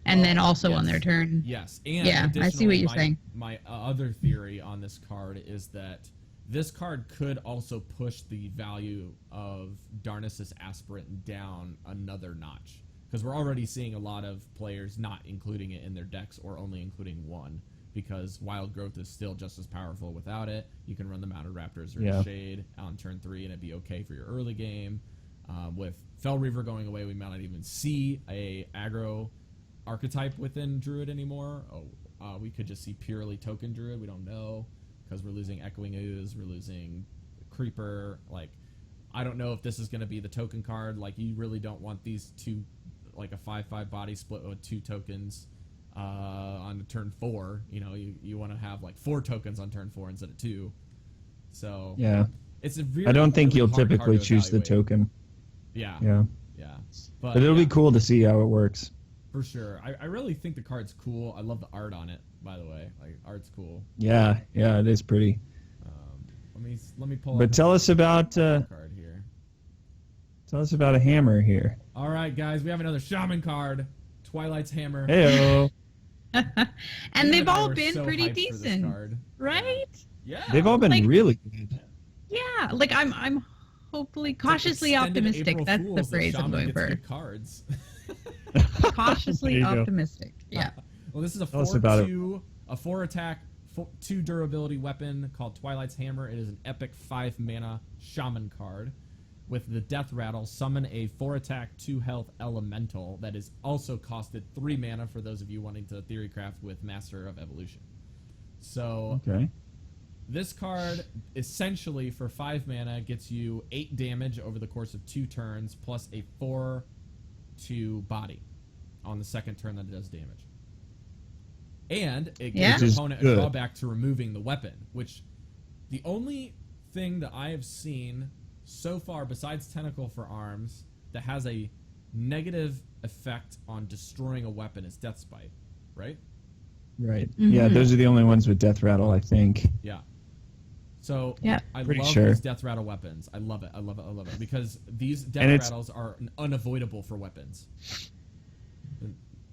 and then also on their turn. Yes, and yeah, I see what you're saying. My other theory on this card is that this card could also push the value of Darnassus Aspirant down another notch, because we're already seeing a lot of players not including it in their decks or only including one, because Wild Growth is still just as powerful without it. You can run the Mounted Raptors or Shade on turn 3 and it'd be okay for your early game. With Fell Reaver going away, we might not even see a aggro archetype within Druid anymore. We could just see purely token Druid. We don't know, because we're losing Echoing Ooze, we're losing Creeper. Like, I don't know if this is going to be the token card. Like, you really don't want these two, like a 5/5 body split with 2 tokens on turn 4. You know, you want to have like 4 tokens on turn 4 instead of 2. So yeah, it's a really, I don't think really you'll hard typically card to choose the evaluate. token. Yeah. But it'll be cool to see how it works. For sure. I really think the card's cool. I love the art on it, by the way. Like, art's cool. Yeah, it is pretty. Let Let me pull. But tell us about card here. Tell us about a hammer here. All right, guys, we have another shaman card, Twilight's Hammer. Heyo. And they've all been so pretty hyped for this decent, card. right? Yeah. They've all been Like- really good. Yeah, like I'm hopefully cautiously Extended optimistic. April That's the Fools that phrase I'm shaman going gets for. good cards. Cautiously There you go. optimistic. Yeah. Well, this is a Tell us about it. 4/2, a 4 attack, 2 durability weapon called Twilight's Hammer. It is an epic 5 mana shaman card. With the Death Rattle, summon a 4 attack, 2 health elemental that is also costed 3 mana for those of you wanting to theorycraft with Master of Evolution. So Okay. this card essentially for 5 mana gets you 8 damage over the course of 2 turns plus a 4/2 body on the second turn that it does damage. And it Yeah. gives Which is your opponent a good. drawback to removing the weapon, which the only thing that I have seen so far besides Tentacle for Arms that has a negative effect on destroying a weapon is Death Spite, right? Right. Yeah, those are the only ones with Death Rattle, I think. Yeah. So Yeah. I Pretty love sure. these Death Rattle weapons. I love it. I love it. I love it. Because these And Death it's- Rattles are unavoidable for weapons.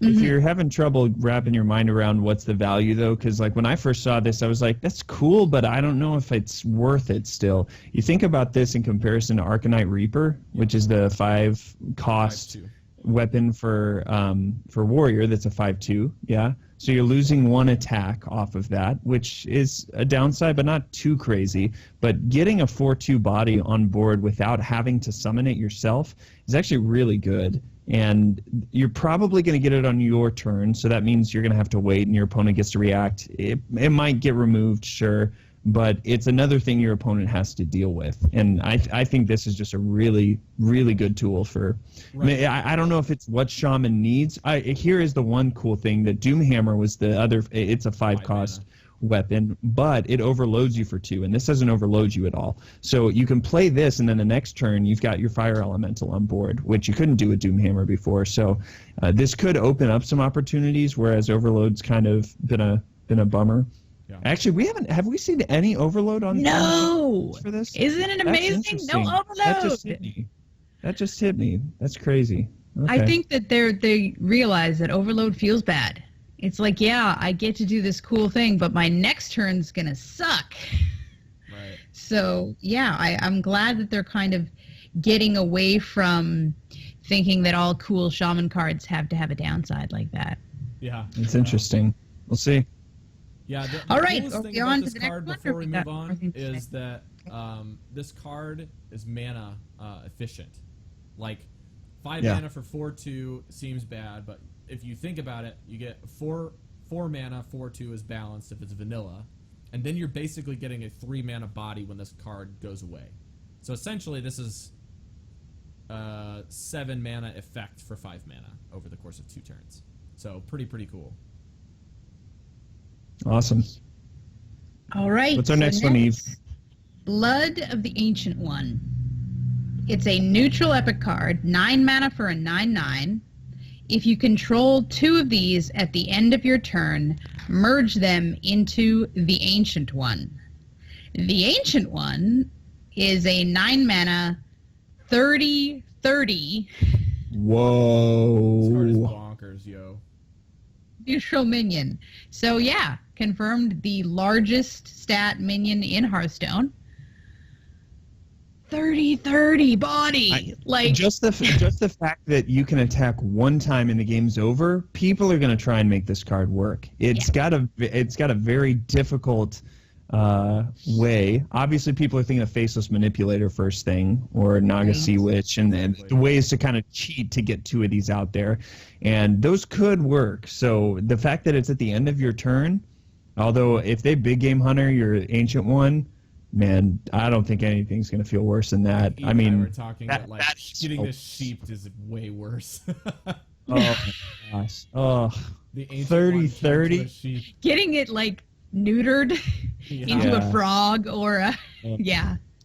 If you're having trouble wrapping your mind around what's the value, though, because like when I first saw this, I was like, that's cool, but I don't know if it's worth it still. You think about this in comparison to Arcanite Reaper, which is the 5 cost 5/2. weapon for Warrior that's a 5/2, yeah? So you're losing 1 attack off of that, which is a downside, but not too crazy. But getting a 4/2 body on board without having to summon it yourself is actually really good. And you're probably going to get it on your turn, so that means you're going to have to wait and your opponent gets to react. It might get removed, sure, but it's another thing your opponent has to deal with. And I think this is just a really, really good tool for... Right. I don't know if it's what Shaman needs. Here is the one cool thing, that Doomhammer was the other... It's a 5 cost weapon, but it overloads you for 2, and this doesn't overload you at all. So you can play this, and then the next turn you've got your Fire Elemental on board, which you couldn't do with Doomhammer before. So this could open up some opportunities, whereas Overload's kind of been a bummer. Yeah. Actually, have we seen any Overload on No. for this? Isn't it That's amazing? interesting. No That just overload. hit me. That just hit me. That's crazy. I Okay. think that they realize that overload feels bad. It's like, yeah, I get to do this cool thing, but my next turn's gonna suck. Right. So yeah, I'm glad that they're kind of getting away from thinking that all cool shaman cards have to have a downside like that. Yeah. It's interesting. We'll see. Yeah. The All right, coolest thing okay, about on to this the next card one, before or we we got move more on things to is say? that this card is mana efficient. Like 5 Yeah. mana for 4/2 seems bad, but if you think about it, you get 4 mana, 4/2 is balanced if it's vanilla, and then you're basically getting a 3 mana body when this card goes away. So essentially, this is 7 mana effect for 5 mana over the course of 2 turns. So pretty cool. Awesome. All right. What's our next one, Eve? Blood of the Ancient One. It's a neutral epic card, 9 mana for a 9/9. If you control 2 of these at the end of your turn, merge them into the Ancient One. The Ancient One is a 9 mana, 30/30 This card is Whoa. bonkers, yo. neutral minion. So yeah, confirmed the largest stat minion in Hearthstone. 30/30 body. Like Just the fact that you can attack one time and the game's over, people are going to try and make this card work. It's got a very difficult way. Obviously, people are thinking of Faceless Manipulator first thing, or Naga Sea Witch, and the ways to kind of cheat to get 2 of these out there, and those could work. So the fact that it's at the end of your turn, although if they Big Game Hunter your Ancient One, man, I don't think anything's going to feel worse than that. Eve I and mean, we're talking that like that's getting so- this sheeped is way worse. oh my gosh. Oh, The ancient 30/30? one turned to a sheep. getting it like neutered into Yeah. a frog or a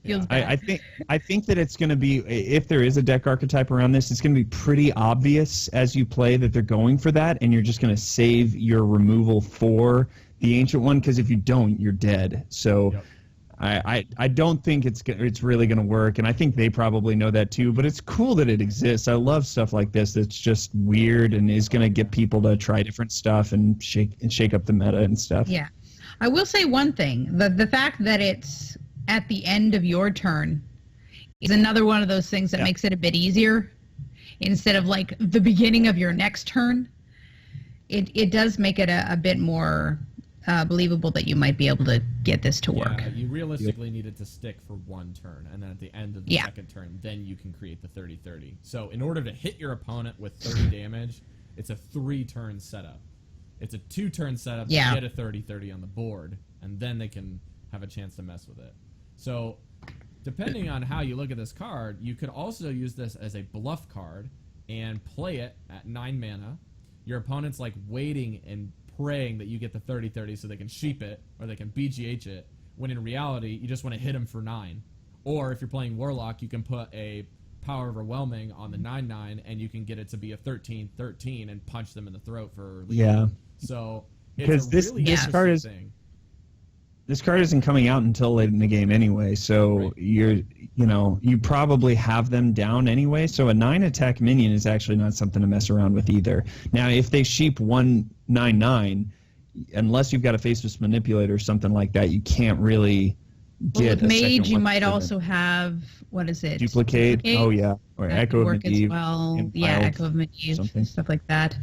feels bad. I think that it's going to be, if there is a deck archetype around this, it's going to be pretty obvious as you play that they're going for that, and you're just going to save your removal for the Ancient One, because if you don't, you're dead. So Yep. I don't think it's really going to work, and I think they probably know that too. But it's cool that it exists. I love stuff like this. That's just weird and is going to get people to try different stuff and shake up the meta and stuff. Yeah. I will say one thing. The fact that it's at the end of your turn is another one of those things that makes it a bit easier. Instead of like the beginning of your next turn, it does make it a bit more believable that you might be able to get this to work. Yeah, you realistically need it to stick for one turn, and then at the end of the second turn, then you can create the 30-30. So in order to hit your opponent with 30 damage, it's a 3-turn setup. It's a 2-turn setup to get a 30-30 on the board, and then they can have a chance to mess with it. So depending on how you look at this card, you could also use this as a bluff card and play it at 9 mana. Your opponent's like waiting and praying that you get the 30-30 so they can sheep it or they can BGH it, when in reality, you just want to hit them for 9. Or if you're playing Warlock, you can put a Power Overwhelming on the 9/9 and you can get it to be a 13-13 and punch them in the throat for lead. Yeah. So because it's a really interesting thing. This card isn't coming out until late in the game anyway, so you probably have them down anyway, so a 9 attack minion is actually not something to mess around with either. Now, if they sheep 1/9/9, unless you've got a Faceless Manipulator or something like that, you can't really get with a second Mage, you one might for also have, what is it? Duplicate? Oh, yeah. Or That Echo of would work as Medivh. well. Yeah, Echo of Medivh, stuff like that.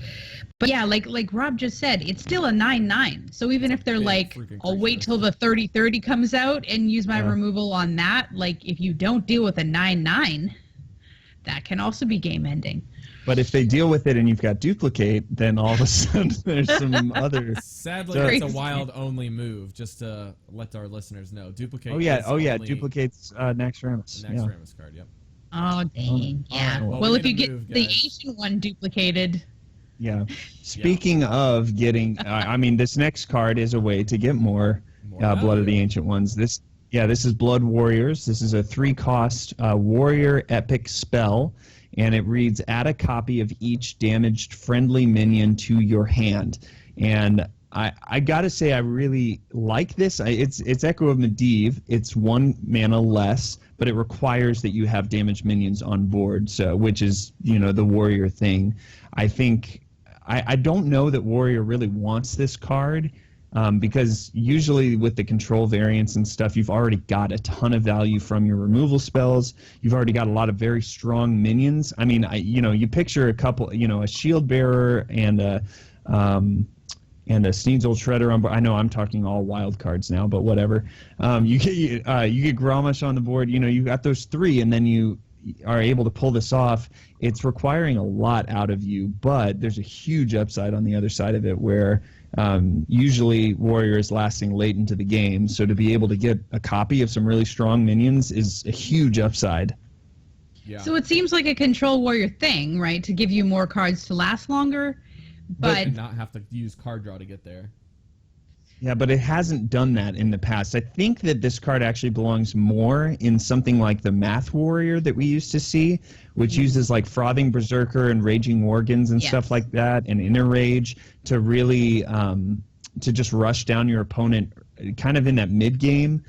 But yeah, like Rob just said, it's still a 9/9. So even if they're like, I'll wait till the 30-30 comes out and use my removal on that, like if you don't deal with a 9/9, that can also be game ending. But if they deal with it and you've got Duplicate, then all of a sudden there's some other... Sadly, it's a wild-only move, just to let our listeners know. Duplicate Duplicate's Naxxramas. Naxxramas card, yep. Oh, dang. Yeah. Right. Well, if you get the ancient one duplicated... Yeah. Speaking of getting... I mean, this next card is a way to get more Blood of the Ancient Ones. This is Blood Warriors. This is a 3-cost warrior epic spell, and it reads, add a copy of each damaged friendly minion to your hand. And I gotta say, I really like this. It's Echo of Medivh. It's 1 mana less, but it requires that you have damaged minions on board, so which is, the warrior thing. I think... I don't know that Warrior really wants this card, because usually with the control variants and stuff, you've already got a ton of value from your removal spells. You've already got a lot of very strong minions. I mean, you picture a couple, a Shield Bearer and a Sneasel Shredder on board. I know I'm talking all wild cards now, but whatever. You get Grommash on the board. You got those 3, and then you are able to pull this off. It's requiring a lot out of you, but there's a huge upside on the other side of it where usually Warrior is lasting late into the game, so to be able to get a copy of some really strong minions is a huge upside. Yeah. So it seems like a control warrior thing, right? To give you more cards to last longer, but not have to use card draw to get there. Yeah, but it hasn't done that in the past. I think that this card actually belongs more in something like the Math Warrior that we used to see, which uses like Frothing Berserker and Raging Worgens and stuff like that, and Inner Rage to really to just rush down your opponent kind of in that mid-game.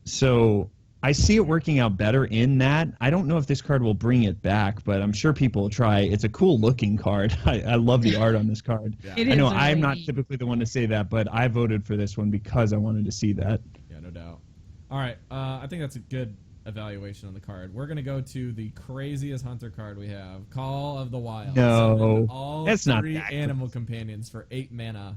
So I see it working out better in that. I don't know if this card will bring it back, but I'm sure people will try. It's a cool looking card. I love the art on this card. Yeah. I know I'm not typically the one to say that, but I voted for this one because I wanted to see that. Yeah, no doubt. All right, I think that's a good evaluation on the card. We're going to go to the craziest hunter card we have, Call of the Wild. No, all that's 3 not that animal companions for 8 mana.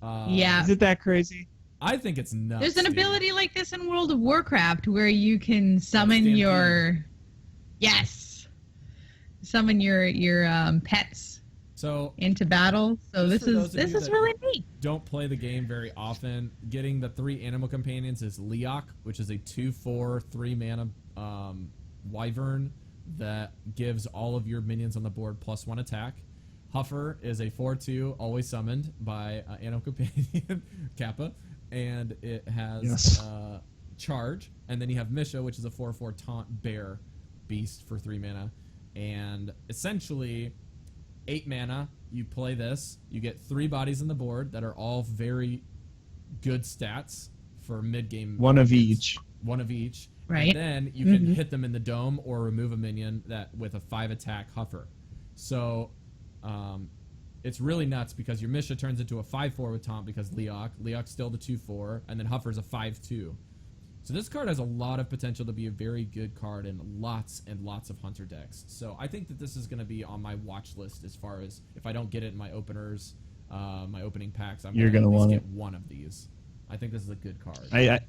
Is it that crazy? I think it's nuts. there's an ability like this in World of Warcraft where you can summon your pets into battle. So this is really neat. Don't play the game very often. Getting the 3 animal companions is Leok, which is a 2/4 3-mana wyvern that gives all of your minions on the board +1 attack. Huffer is a 4/2 always summoned by animal companion Kappa. And it has charge, and then you have Misha, which is a 4/4 taunt bear beast for 3 mana, and essentially 8 mana. You play this, you get 3 bodies on the board that are all very good stats for mid-game. One of minions. each. One of each. Right. And then you can hit them in the dome or remove a minion that with a 5-attack Huffer. So it's really nuts because your Misha turns into a 5/4 with Taunt because Leok's still the 2/4, and then Huffer's a 5/2. So this card has a lot of potential to be a very good card in lots and lots of Hunter decks. So I think that this is going to be on my watch list as far as if I don't get it in my openers, my opening packs, I'm going to want get one of these. I think this is a good card.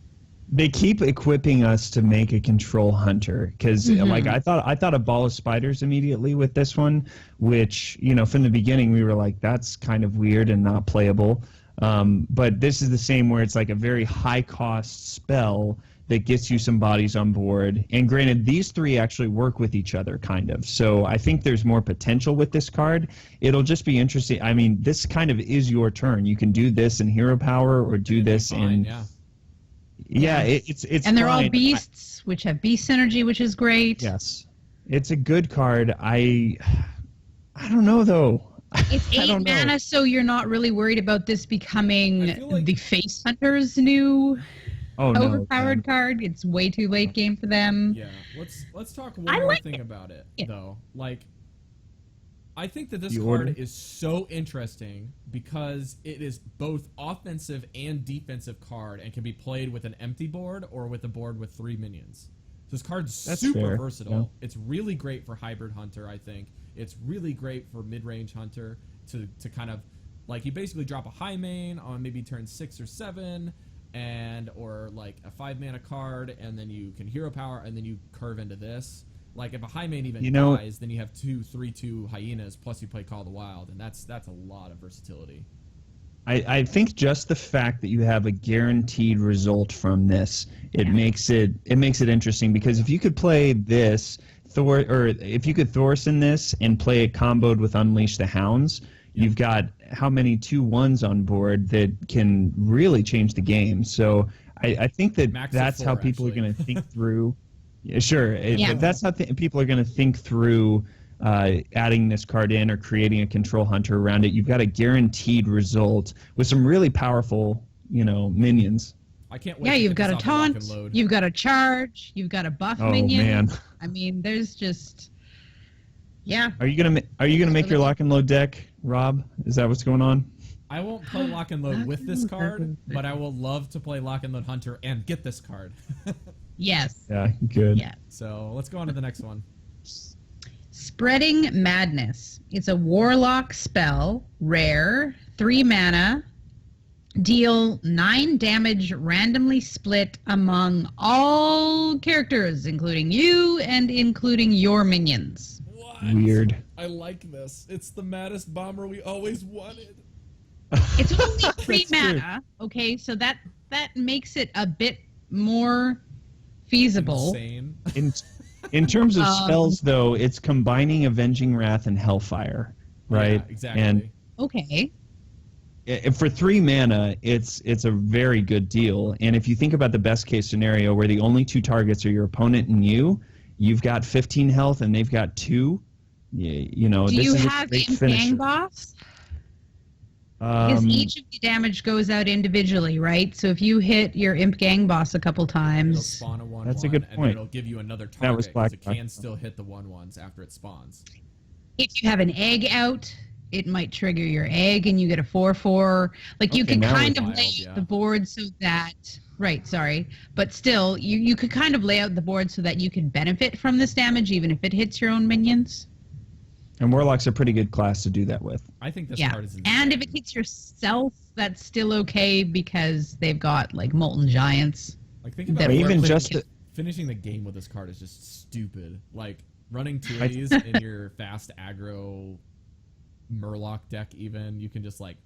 They keep equipping us to make a control hunter because, like, I thought a ball of spiders immediately with this one, which from the beginning we were like, that's kind of weird and not playable. But this is the same where it's like a very high cost spell that gets you some bodies on board. And granted, these three actually work with each other, kind of. So I think there's more potential with this card. It'll just be interesting. I mean, this kind of is your turn. You can do this in hero power or do this in. Yeah, it's and they're all fine. beasts, which have beast synergy, which is great. Yes, it's a good card. I don't know though. It's 8 mana, so you're not really worried about this becoming the Face Hunter's new overpowered card. It's way too late game for them. Yeah, let's talk one more thing about it though. Like, I think that this card is so interesting because it is both offensive and defensive card and can be played with an empty board or with a board with 3 minions. So this card's super versatile. Yeah. It's really great for hybrid hunter, I think. It's really great for mid-range hunter to kind of, like, you basically drop a high main on maybe turn 6 or 7 or like a 5-mana card, and then you can hero power and then you curve into this. Like, if a high main even dies, then you have 2 3/2 hyenas, plus you play Call of the Wild, and that's a lot of versatility. I think just the fact that you have a guaranteed result from this, it makes it interesting, because if you could play this if you could Thorson this and play it comboed with Unleash the Hounds, you've got how many 2/1s on board that can really change the game. So I think that's how people are going to think through. Yeah, sure. That's how people are going to think through adding this card in or creating a control hunter around it. You've got a guaranteed result with some really powerful, minions. I can't wait. Yeah, you've got a taunt, you've got a charge, you've got a buff minion. Man. I mean, there's just Are you gonna make your lock and load deck, Rob? Is that what's going on? I won't play lock and load with this card, but I will love to play lock and load hunter and get this card. Yes. Yeah, good. Yeah. So let's go on to the next one. Spreading Madness. It's a warlock spell, rare, 3 mana, deal 9 damage randomly split among all characters, including you and including your minions. What? Weird. I like this. It's the maddest bomber we always wanted. It's only 3 mana, okay, so that makes it a bit more feasible. Insane. In terms of spells, though, it's combining Avenging Wrath and Hellfire, right? Yeah, exactly. And okay. For 3 mana, it's a very good deal. And if you think about the best case scenario where the only 2 targets are your opponent and you've got 15 health and they've got 2. Do you have Imp Gang Boss? Because each of the damage goes out individually, right? So if you hit your Imp Gang Boss a couple times, it'll spawn a 1/1. That's a good point. And it'll give you another target because it can still hit the 1/1s after it spawns. If you have an egg out, it might trigger your egg and you get a 4/4. Like, you can kind of lay out the board so that... Right, sorry. But still, you could kind of lay out the board so that you can benefit from this damage even if it hits your own minions. And Warlock's a pretty good class to do that with. I think this card is insane. And if it hits yourself, that's still okay because they've got, like, Molten Giants. Like, think about finishing the game with this card is just stupid. Like, running 2 of these in your fast aggro Murloc deck even, you can just, like,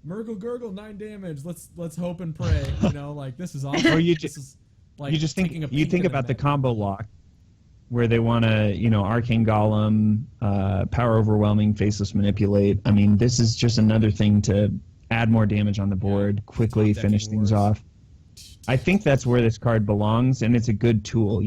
Murgle Gurgle, 9 damage. Let's hope and pray. Like, this is awesome. Or you just think about the combo lock, where they want to, Arcane Golem, Power Overwhelming, Faceless Manipulate. I mean, this is just another thing to add more damage on the board, quickly finish things off. I think that's where this card belongs, and it's a good tool,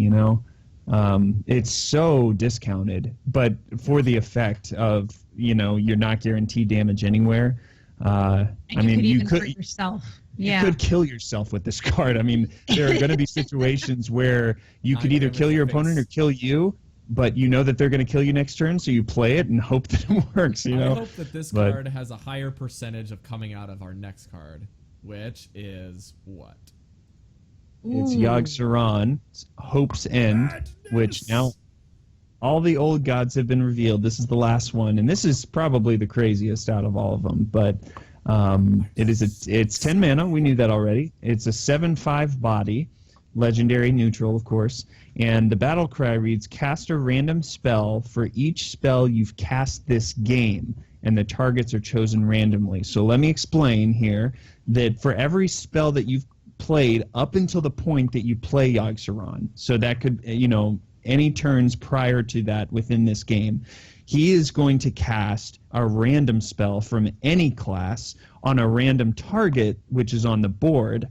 It's so discounted, but for the effect of, you're not guaranteed damage anywhere. And I mean, could you even could hurt yourself. you Yeah. could kill yourself with this card. I mean, there are going to be situations where you could either kill your opponent or kill you, but you know that they're going to kill you next turn, so you play it and hope that it works. You know. I hope that this card has a higher percentage of coming out of our next card, which is what? It's Yogg-Saron's Hope's End, which now all the old gods have been revealed. This is the last one, and this is probably the craziest out of all of them. But it's 10 mana. We knew that already. It's a 7/5 body, legendary neutral, of course. And the battle cry reads: cast a random spell for each spell you've cast this game, and the targets are chosen randomly. So let me explain here that for every spell that you've played up until the point that you play Yogg-Saron, so that could, any turns prior to that within this game, he is going to cast a random spell from any class on a random target, which is on the board,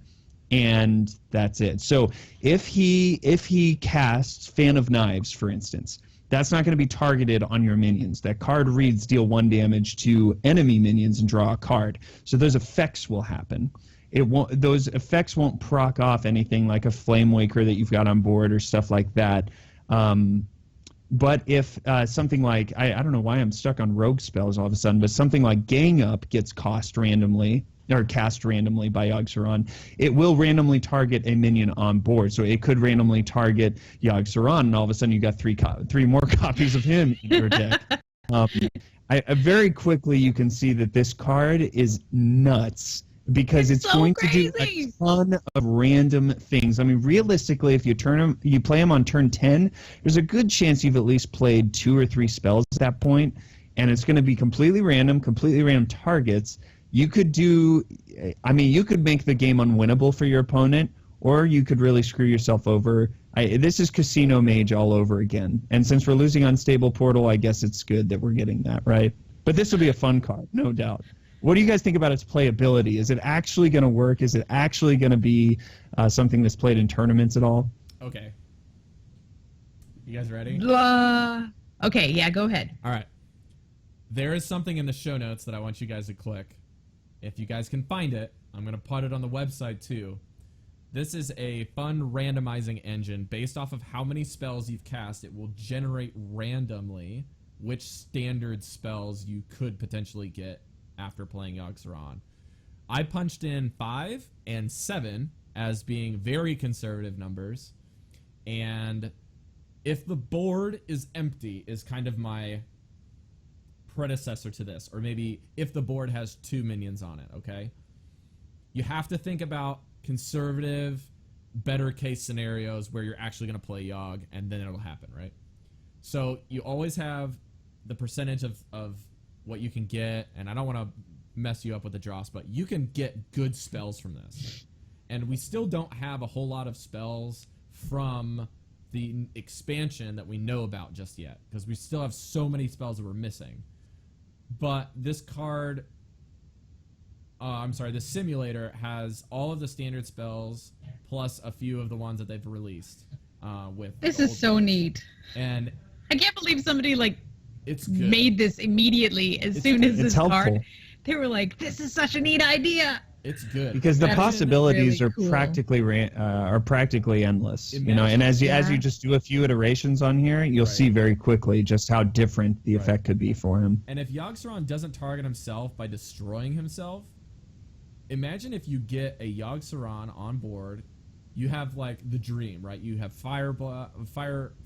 and that's it. So if he casts Fan of Knives, for instance, that's not going to be targeted on your minions. That card reads deal 1 damage to enemy minions and draw a card. So those effects will happen. Those effects won't proc off anything like a Flame Waker that you've got on board or stuff like that. But if something like, I don't know why I'm stuck on rogue spells all of a sudden, but something like Gang Up gets cast randomly by Yogg-Saron, it will randomly target a minion on board. So it could randomly target Yogg-Saron, and all of a sudden you got three more copies of him in your deck. Very quickly you can see that this card is nuts, because it's so going crazy. to do a ton of random things. I mean, realistically, if you play him on turn 10, there's a good chance you've at least played 2 or 3 spells at that point, and it's going to be completely random targets. You could you could make the game unwinnable for your opponent, or you could really screw yourself over. This is Casino Mage all over again, and since we're losing Unstable Portal, I guess it's good that we're getting that, right? But this will be a fun card, no doubt. What do you guys think about its playability? Is it actually going to work? Is it actually going to be something that's played in tournaments at all? Okay. You guys ready? Okay, yeah, go ahead. All right. There is something in the show notes that I want you guys to click. If you guys can find it, I'm going to put it on the website too. This is a fun randomizing engine based off of how many spells you've cast. It will generate randomly which standard spells you could potentially get after playing Yogg-Saron. I punched in 5 and 7 as being very conservative numbers, and if the board is empty is kind of my predecessor to this, or maybe if the board has 2 minions on it, okay? You have to think about conservative, better case scenarios where you're actually going to play Yogg, and then it'll happen, right? So you always have the percentage of what you can get, and I don't want to mess you up with the dross, but you can get good spells from this. And we still don't have a whole lot of spells from the expansion that we know about just yet, because we still have so many spells that we're missing. But this card, this simulator has all of the standard spells plus a few of the ones that they've released. This is so neat. And I can't believe somebody it's good. made this immediately as soon as this helpful. card. They were like, "This is such a neat idea." It's good because the possibilities really are cool. practically endless. Imagine, and as you just do a few iterations on here, you'll see very quickly just how different the effect could be for him. And if Yogg-Saron doesn't target himself by destroying himself, imagine if you get a Yogg-Saron on board. You have the dream, right? You have fireball,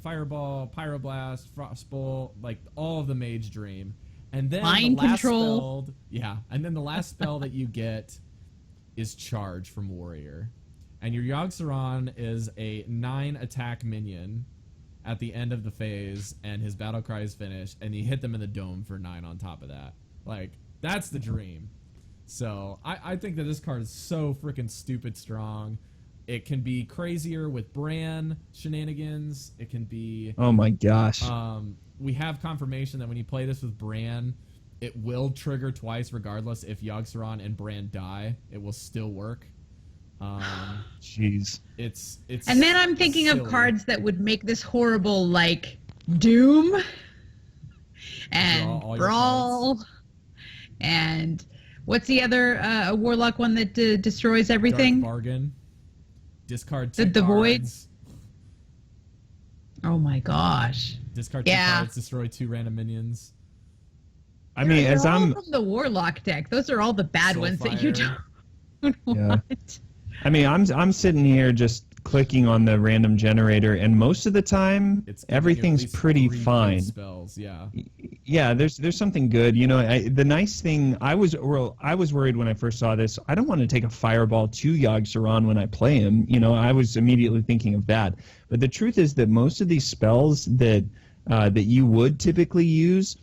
pyroblast, frostbolt, all of the mage dream, and then mind the last control. And then the last spell that you get is charge from warrior, and your Yogg-Saron is a 9 attack minion at the end of the phase, and his battle cry is finished, and you hit them in the dome for 9 on top of that. That's the dream. So I think that this card is so freaking stupid strong. It can be crazier with Bran shenanigans. It can be... Oh my gosh. We have confirmation that when you play this with Bran, it will trigger twice regardless if Yogg-Saron and Bran die. It will still work. Jeez. It's And then I'm thinking of cards that would make this horrible, Doom and Draw all your Brawl and What's the other Warlock one that destroys everything? Dark Bargain. Discard 2 The Void? cards. Oh my gosh. Discard 2 cards, destroy 2 random minions. I mean, They're as all I'm, from the Warlock deck. Those are all the bad ones that you Soulfire. don't want. I mean, I'm sitting here just clicking on the random generator, and most of the time, It's giving you at everything's least pretty 3 good fine. spells, yeah. Yeah, there's something good. You know, the nice thing, I was worried when I first saw this. I don't want to take a fireball to Yogg-Saron when I play him. You know, I was immediately thinking of that. But the truth is that most of these spells that you would typically use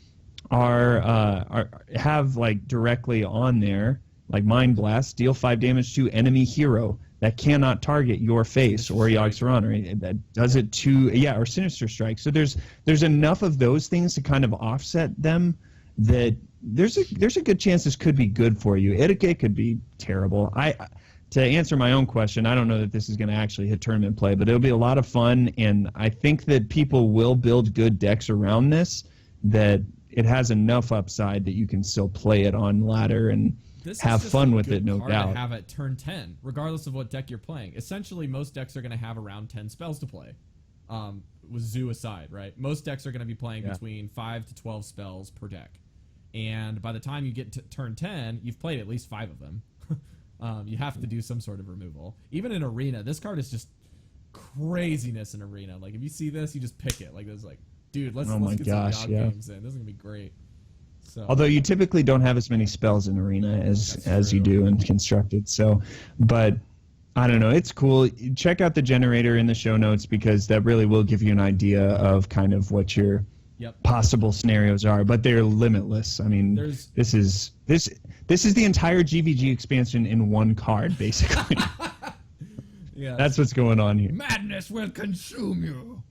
have like directly on there, like Mind Blast, deal 5 damage to enemy hero that cannot target your face or Yogg-Saron, or that does it to or Sinister Strike. So there's enough of those things to kind of offset them that there's a good chance this could be good for you. It could be terrible. To answer my own question, I don't know that this is going to actually hit tournament play, but it'll be a lot of fun, and I think that people will build good decks around this, that it has enough upside that you can still play it on ladder and This have is just fun a with good it, no card doubt. To have at turn 10, regardless of what deck you're playing. Essentially, most decks are going to have around 10 spells to play, with Zoo aside, right? Most decks are going to be playing between 5 to 12 spells per deck. And by the time you get to turn 10, you've played at least 5 of them. You have to do some sort of removal. Even in Arena, this card is just craziness in Arena. Like, if you see this, you just pick it. Like, it's like, dude, let's get some Yogg games in. This is going to be great. So, Although you typically don't have as many spells in Arena as you do in Constructed. So, but I don't know. It's cool. Check out the generator in the show notes, because that really will give you an idea of kind of what your possible scenarios are. But they're limitless. I mean, this is the entire GVG expansion in one card, basically. That's what's going on here. Madness will consume you.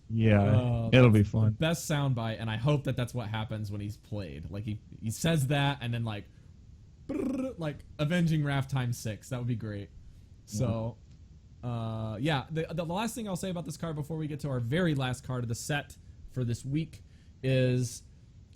Yeah, it'll be fun. Best soundbite, and I hope that that's what happens when he's played. Like he says that, and then like Avenging Wrath times 6. That would be great. So, the last thing I'll say about this card before we get to our very last card of the set for this week is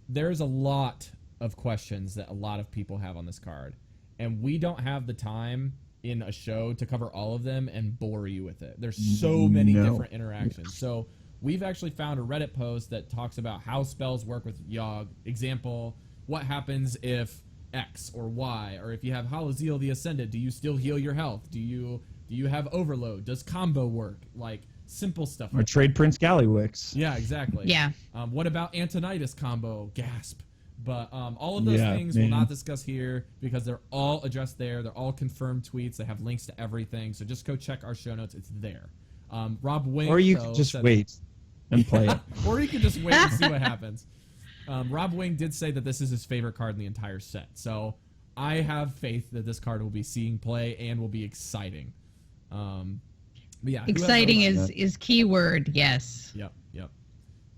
there's a lot of questions that a lot of people have on this card, and we don't have the time in a show to cover all of them and bore you with it. There's so many different interactions. So we've actually found a Reddit post that talks about how spells work with Yogg. Example, what happens if X or Y, or if you have Halaziel the Ascended, do you still heal your health? Do you have Overload? Does combo work? Like simple stuff. Or trade Prince Gallywix. Yeah, exactly. Yeah. What about Antonidas combo? Gasp. But all of those things we'll not discuss here, because they're all addressed there. They're all confirmed tweets. They have links to everything. So just go check our show notes. It's there. Rob Wing. Or you could just wait and play it. Or you could just wait and see what happens. Rob Wing did say that this is his favorite card in the entire set. So I have faith that this card will be seeing play and will be exciting. But yeah, exciting is keyword. Yes. Yep.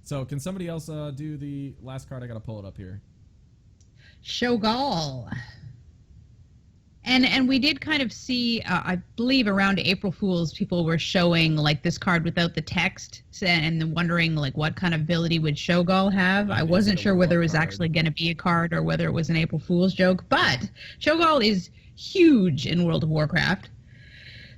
So can somebody else do the last card? I got to pull it up here. Shogal. And we did kind of see, I believe around April Fool's, people were showing like this card without the text, and then wondering like what kind of ability would Shogal have. I wasn't sure whether it was actually going to be a card or whether it was an April Fool's joke, but Shogal is huge in World of Warcraft.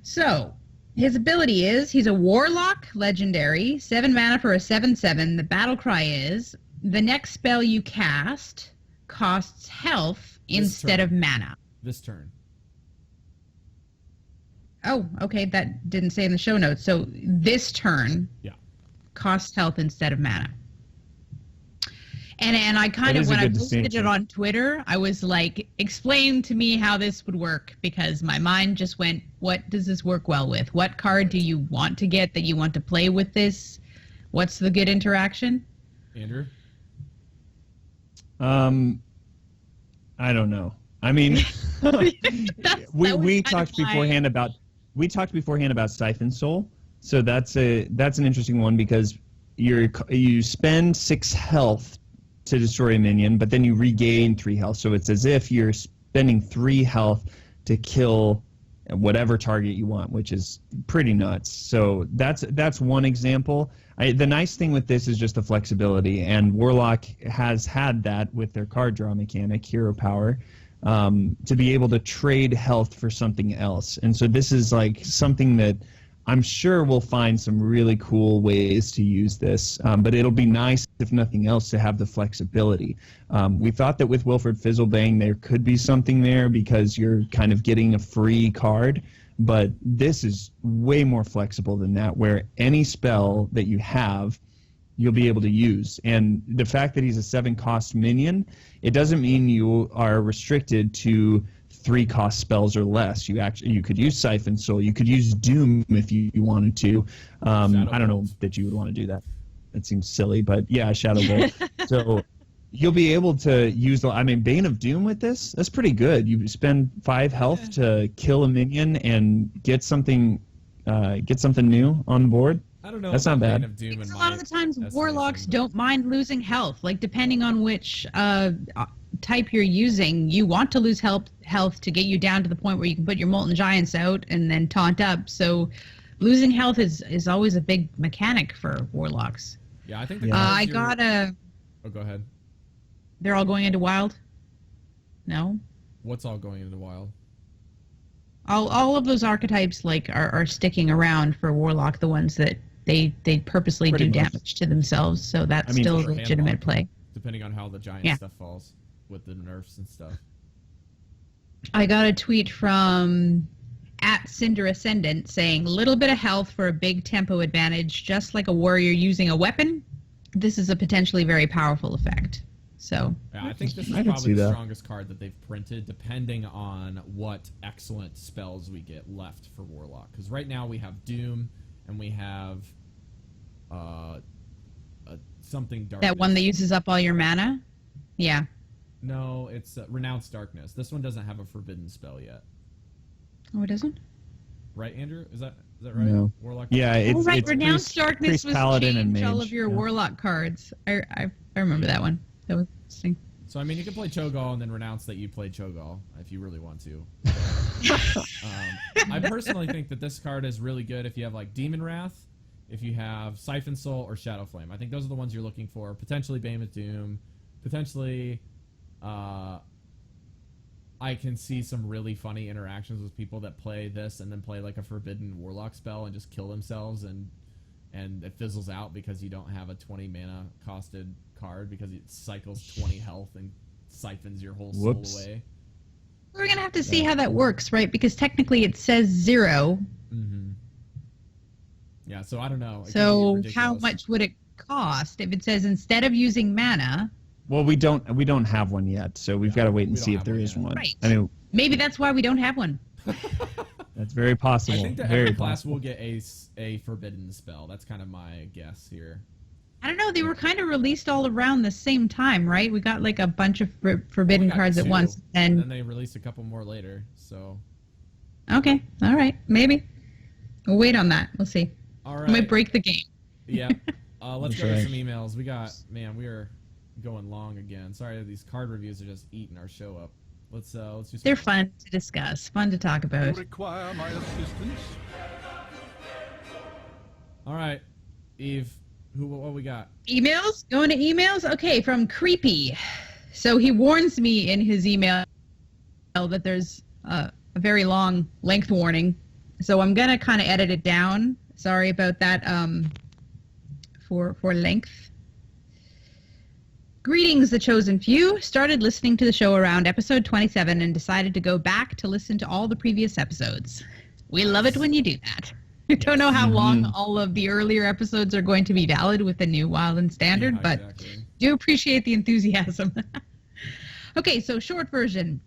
So his ability is he's a Warlock legendary, 7 mana for a 7/7. The battle cry is the next spell you cast costs health instead of mana. This turn. Oh, okay. That didn't say in the show notes. So this turn costs health instead of mana. And I kind of, when I posted it on Twitter, I was like, explain to me how this would work, because my mind just went, what does this work well with? What card do you want to get that you want to play with this? What's the good interaction? Andrew? I don't know. I mean, we talked beforehand about Siphon Soul, so that's an interesting one, because you spend 6 health to destroy a minion, but then you regain 3 health. So it's as if you're spending 3 health to kill whatever target you want, which is pretty nuts. So that's one example. The nice thing with this is just the flexibility, and Warlock has had that with their card draw mechanic, Hero Power. to be able to trade health for something else. And so this is like something that I'm sure we'll find some really cool ways to use this, but it'll be nice, if nothing else, to have the flexibility. We thought that with Wilfred Fizzlebang there could be something there because you're kind of getting a free card, but this is way more flexible than that, where any spell that you have, you'll be able to use. And the fact that he's a 7-cost minion, it doesn't mean you are restricted to 3-cost spells or less. You could use Siphon Soul. You could use Doom if you wanted to. I don't know that you would want to do that. That seems silly, but yeah, Shadow Bolt. So you'll be able to use Bane of Doom with this. That's pretty good. You spend 5 health to kill a minion and get something new on the board. I don't know. That's not bad. Bane of Doom A lot of the times, warlocks don't mind losing health. Like, depending on which type you're using, you want to lose health to get you down to the point where you can put your Molten Giants out and then taunt up. So losing health is always a big mechanic for warlocks. Yeah, I think I got a... Oh, go ahead. They're all going into wild? No? What's all going into wild? All of those archetypes are sticking around for warlock, the ones that they purposely do damage to themselves, so that's still a legitimate play. Depending on how the giant stuff falls with the nerfs and stuff. I got a tweet from @Cinder Ascendant saying, little bit of health for a big tempo advantage, just like a warrior using a weapon. This is a potentially very powerful effect. So yeah, I think this is probably the strongest card that they've printed, depending on what excellent spells we get left for Warlock. Because right now we have Doom, and we have something dark. That one that uses up all your mana? Yeah. No, it's Renounced Darkness. This one doesn't have a forbidden spell yet. Oh, it doesn't? Right, Andrew? Is that right? No. Warlock. Yeah, it's right. Renounced Darkness was Paladin and change Mage. all of your Warlock cards. I remember that one. That was interesting. So, I mean, you can play Cho'Gall and then renounce that you played Cho'Gall if you really want to. I personally think that this card is really good if you have, like, Demon Wrath, if you have Siphon Soul, or Shadow Flame. I think those are the ones you're looking for. Potentially Bane of Doom. Potentially, I can see some really funny interactions with people that play this and then play, like, a Forbidden Warlock spell and just kill themselves, and it fizzles out because you don't have a 20 mana costed card because it cycles 20 health and siphons your whole soul away. We're going to have to see how that works, right? Because technically it says 0. Mm-hmm. Yeah, so I don't know. So how much would it cost if it says instead of using mana? Well, we don't have one yet, so we've got to wait and see if there is one. Right. I mean, maybe that's why we don't have one. That's very possible. I think that very every class possible. will get a forbidden spell. That's kind of my guess here. I don't know. They were kind of released all around the same time, right? We got like a bunch of forbidden cards at once, and then they released a couple more later. So. Okay. All right. Maybe. We'll wait on that. We'll see. All right. We might break the game. Yeah. Let's go to some emails. We are going long again. Sorry, these card reviews are just eating our show up. Let's do some. They're fun to discuss, fun to talk about. You require my assistance? All right, Eve, what we got? Emails? Going to emails? Okay, from Creepy. So he warns me in his email that there's a very long length warning. So I'm going to kind of edit it down. Sorry about that for length. Greetings, the chosen few. Started listening to the show around episode 27 and decided to go back to listen to all the previous episodes. We love it when you do that. I don't know how long all of the earlier episodes are going to be valid with the new Wild and Standard, but do appreciate the enthusiasm. Okay, so short version.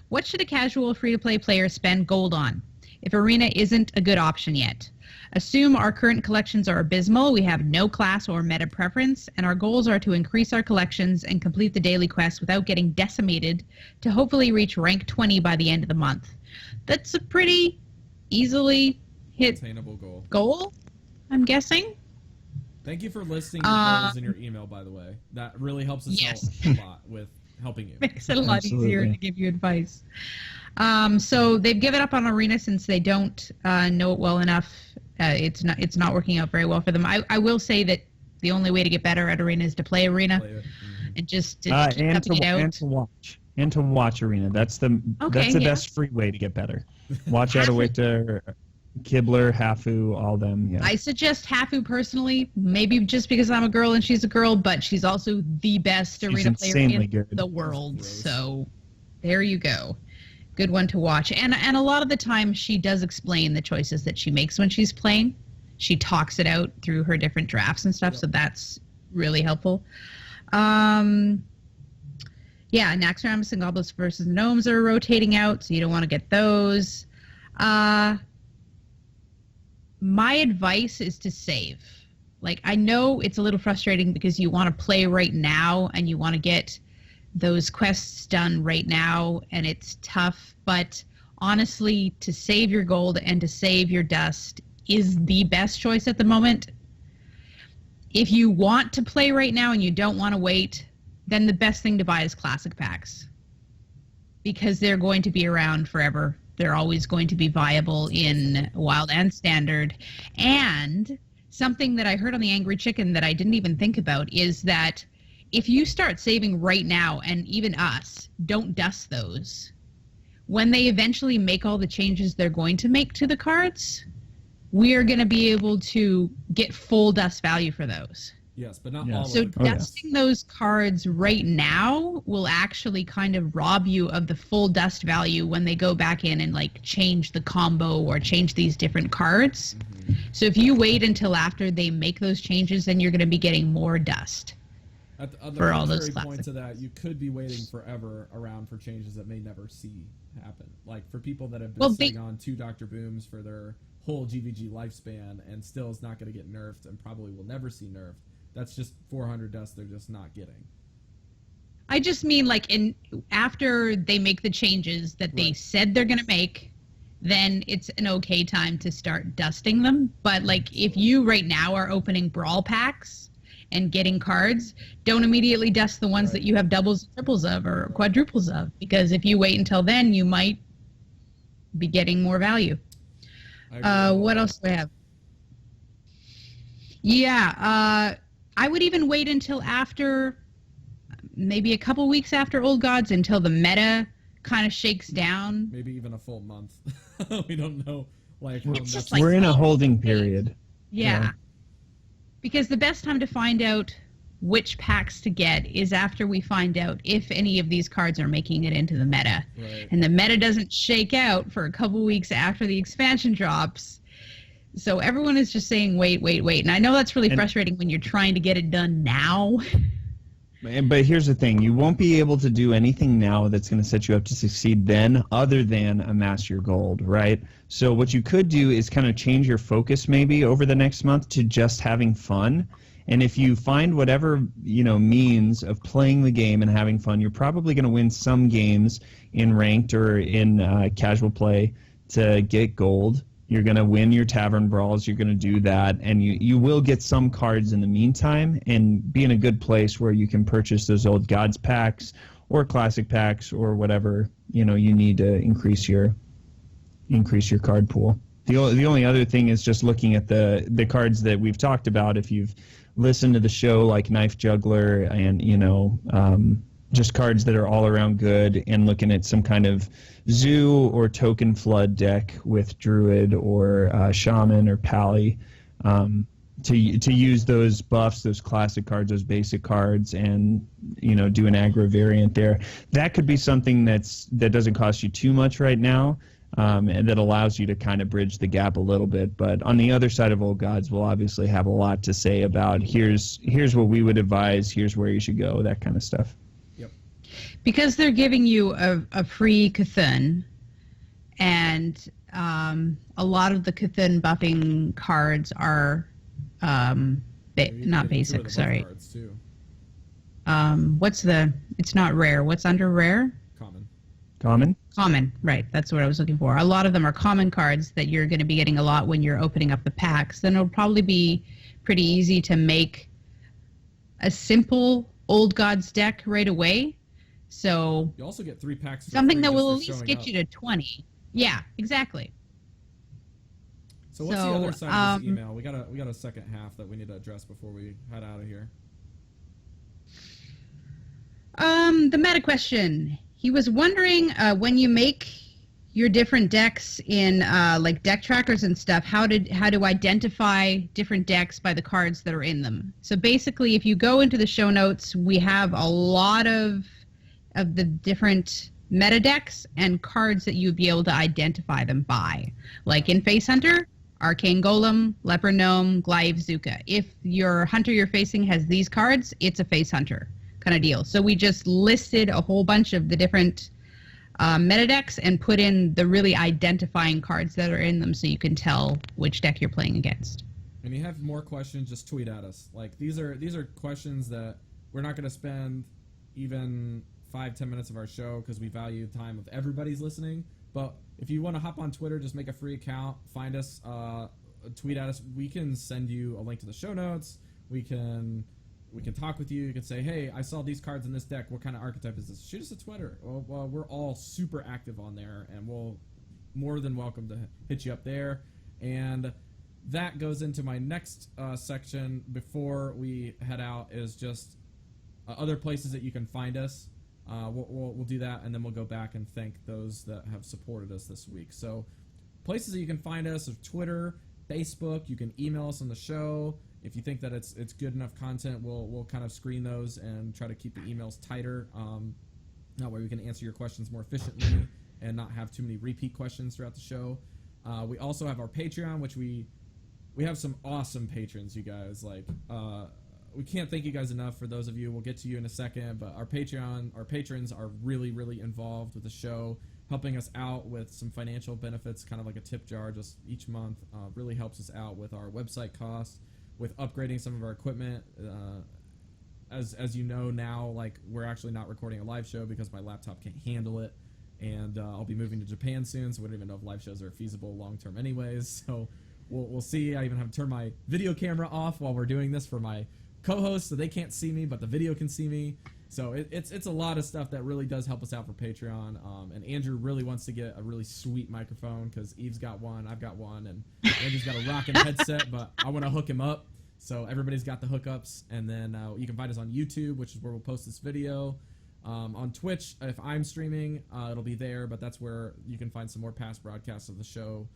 What should a casual free-to-play player spend gold on if Arena isn't a good option yet? Assume our current collections are abysmal, we have no class or meta preference, and our goals are to increase our collections and complete the daily quests without getting decimated to hopefully reach rank 20 by the end of the month. That's a pretty easily hit attainable goal, I'm guessing. Thank you for listing your goals in your email, by the way. That really helps us out a lot with helping you. Makes it a lot easier to give you advice. So they've given up on Arena since they don't know it well enough. It's not working out very well for them. I will say that the only way to get better at Arena is to play Arena, and just keep tough it out. And to watch. And to watch Arena. That's the best free way to get better. Watch Adawita, Kibler, Hafu, all them. Yeah. I suggest Hafu personally, maybe just because I'm a girl and she's a girl, but she's also the best arena player in the world. So there you go. Good one to watch. And a lot of the time she does explain the choices that she makes when she's playing. She talks it out through her different drafts and stuff, so that's really helpful. Yeah, Naxxramas and Goblins versus Gnomes are rotating out, so you don't want to get those. My advice is to save. Like, I know it's a little frustrating because you want to play right now and you want to get those quests done right now, and it's tough, but honestly, to save your gold and to save your dust is the best choice at the moment. If you want to play right now and you don't want to wait, then the best thing to buy is classic packs, because they're going to be around forever. They're always going to be viable in Wild and Standard. And something that I heard on the Angry Chicken that I didn't even think about is that if you start saving right now, and even us, don't dust those, when they eventually make all the changes they're going to make to the cards, we are going to be able to get full dust value for those. Yes, but not all of So the cards. dusting those cards right now will actually kind of rob you of the full dust value when they go back in and like change the combo or change these different cards. Mm-hmm. So if you wait until after they make those changes, then you're going to be getting more dust. On the for all those contrary point classics. to that, you could be waiting forever around for changes that may never see happen. Like for people that have been sitting on 2 Dr. Booms for their whole GVG lifespan and still is not going to get nerfed and probably will never see nerfed. That's just 400 dust they're just not getting. I just mean like after they make the changes that they said they're going to make, then it's an okay time to start dusting them. But like if you right now are opening brawl packs and getting cards, don't immediately dust the ones that you have doubles and triples of or quadruples of, because if you wait until then, you might be getting more value. What else do I have? Yeah, I would even wait until after, maybe a couple weeks after Old Gods, until the meta kind of shakes down. Maybe even a full month. We don't know. Like, we're in a holding period. Yeah. Because the best time to find out which packs to get is after we find out if any of these cards are making it into the meta. Right. And the meta doesn't shake out for a couple weeks after the expansion drops. So everyone is just saying, wait. And I know that's really frustrating when you're trying to get it done now. But here's the thing. You won't be able to do anything now that's going to set you up to succeed then other than amass your gold, right? So what you could do is kind of change your focus maybe over the next month to just having fun. And if you find whatever, means of playing the game and having fun, you're probably going to win some games in ranked or in casual play to get gold. You're going to win your tavern brawls. You're going to do that. And you will get some cards in the meantime and be in a good place where you can purchase those Old Gods packs or classic packs or whatever, you need to increase your card pool. The only other thing is just looking at the cards that we've talked about. If you've listened to the show, like Knife Juggler and, just cards that are all around good, and looking at some kind of Zoo or Token Flood deck with Druid or Shaman or Pally to use those buffs, those classic cards, those basic cards, and do an aggro variant there. That could be something that doesn't cost you too much right now, and that allows you to kind of bridge the gap a little bit. But on the other side of Old Gods, we'll obviously have a lot to say about here's what we would advise, here's where you should go, that kind of stuff. Because they're giving you a free Cthulhu, and a lot of the Cthulhu buffing cards are not basic, sorry. It's not rare. What's under rare? Common, right. That's what I was looking for. A lot of them are common cards that you're going to be getting a lot when you're opening up the packs. Then it'll probably be pretty easy to make a simple Old Gods deck right away. So you also get 3 packs. Something that will at least get you to 20. Yeah, exactly. So what's the other side of this email? We got a second half that we need to address before we head out of here. The meta question. He was wondering when you make your different decks in like deck trackers and stuff, how to identify different decks by the cards that are in them. So basically, if you go into the show notes, we have a lot of the different meta decks and cards that you'd be able to identify them by. Like in Face Hunter, Arcane Golem, Leper Gnome, Glaive Zuka. If your hunter you're facing has these cards, it's a Face Hunter kind of deal. So we just listed a whole bunch of the different meta decks and put in the really identifying cards that are in them so you can tell which deck you're playing against. And you have more questions, just tweet at us. Like these are questions that we're not going to spend even 5-10 minutes of our show because we value the time of everybody's listening. But if you want to hop on Twitter, just make a free account, find us, tweet at us. We can send you a link to the show notes. We can talk with you. You can say, hey, I saw these cards in this deck. What kind of archetype is this? Shoot us a Twitter. Well, we're all super active on there, and we'll more than welcome to hit you up there. And that goes into my next section before we head out is just other places that you can find us. We'll do that, and then we'll go back and thank those that have supported us this week. So places that you can find us are Twitter, Facebook. You can email us on the show. If you think that it's good enough content, we'll kind of screen those and try to keep the emails tighter. That way we can answer your questions more efficiently and not have too many repeat questions throughout the show. We also have our Patreon, which we have some awesome patrons, you guys. Like, we can't thank you guys enough for those of you. We'll get to you in a second, but our patrons are really, really involved with the show, helping us out with some financial benefits, kind of like a tip jar just each month. Really helps us out with our website costs, with upgrading some of our equipment. As you know now, like, we're actually not recording a live show because my laptop can't handle it, and I'll be moving to Japan soon, so we don't even know if live shows are feasible long term anyways. So we'll see. I even have to turn my video camera off while we're doing this for my co-host, so they can't see me, but the video can see me. So it's a lot of stuff that really does help us out for Patreon. And Andrew really wants to get a really sweet microphone because Eve's got one, I've got one, and Andrew's got a rockin' headset, but I want to hook him up. So everybody's got the hookups. And then you can find us on YouTube, which is where we'll post this video. On Twitch, if I'm streaming, it'll be there, but that's where you can find some more past broadcasts of the show.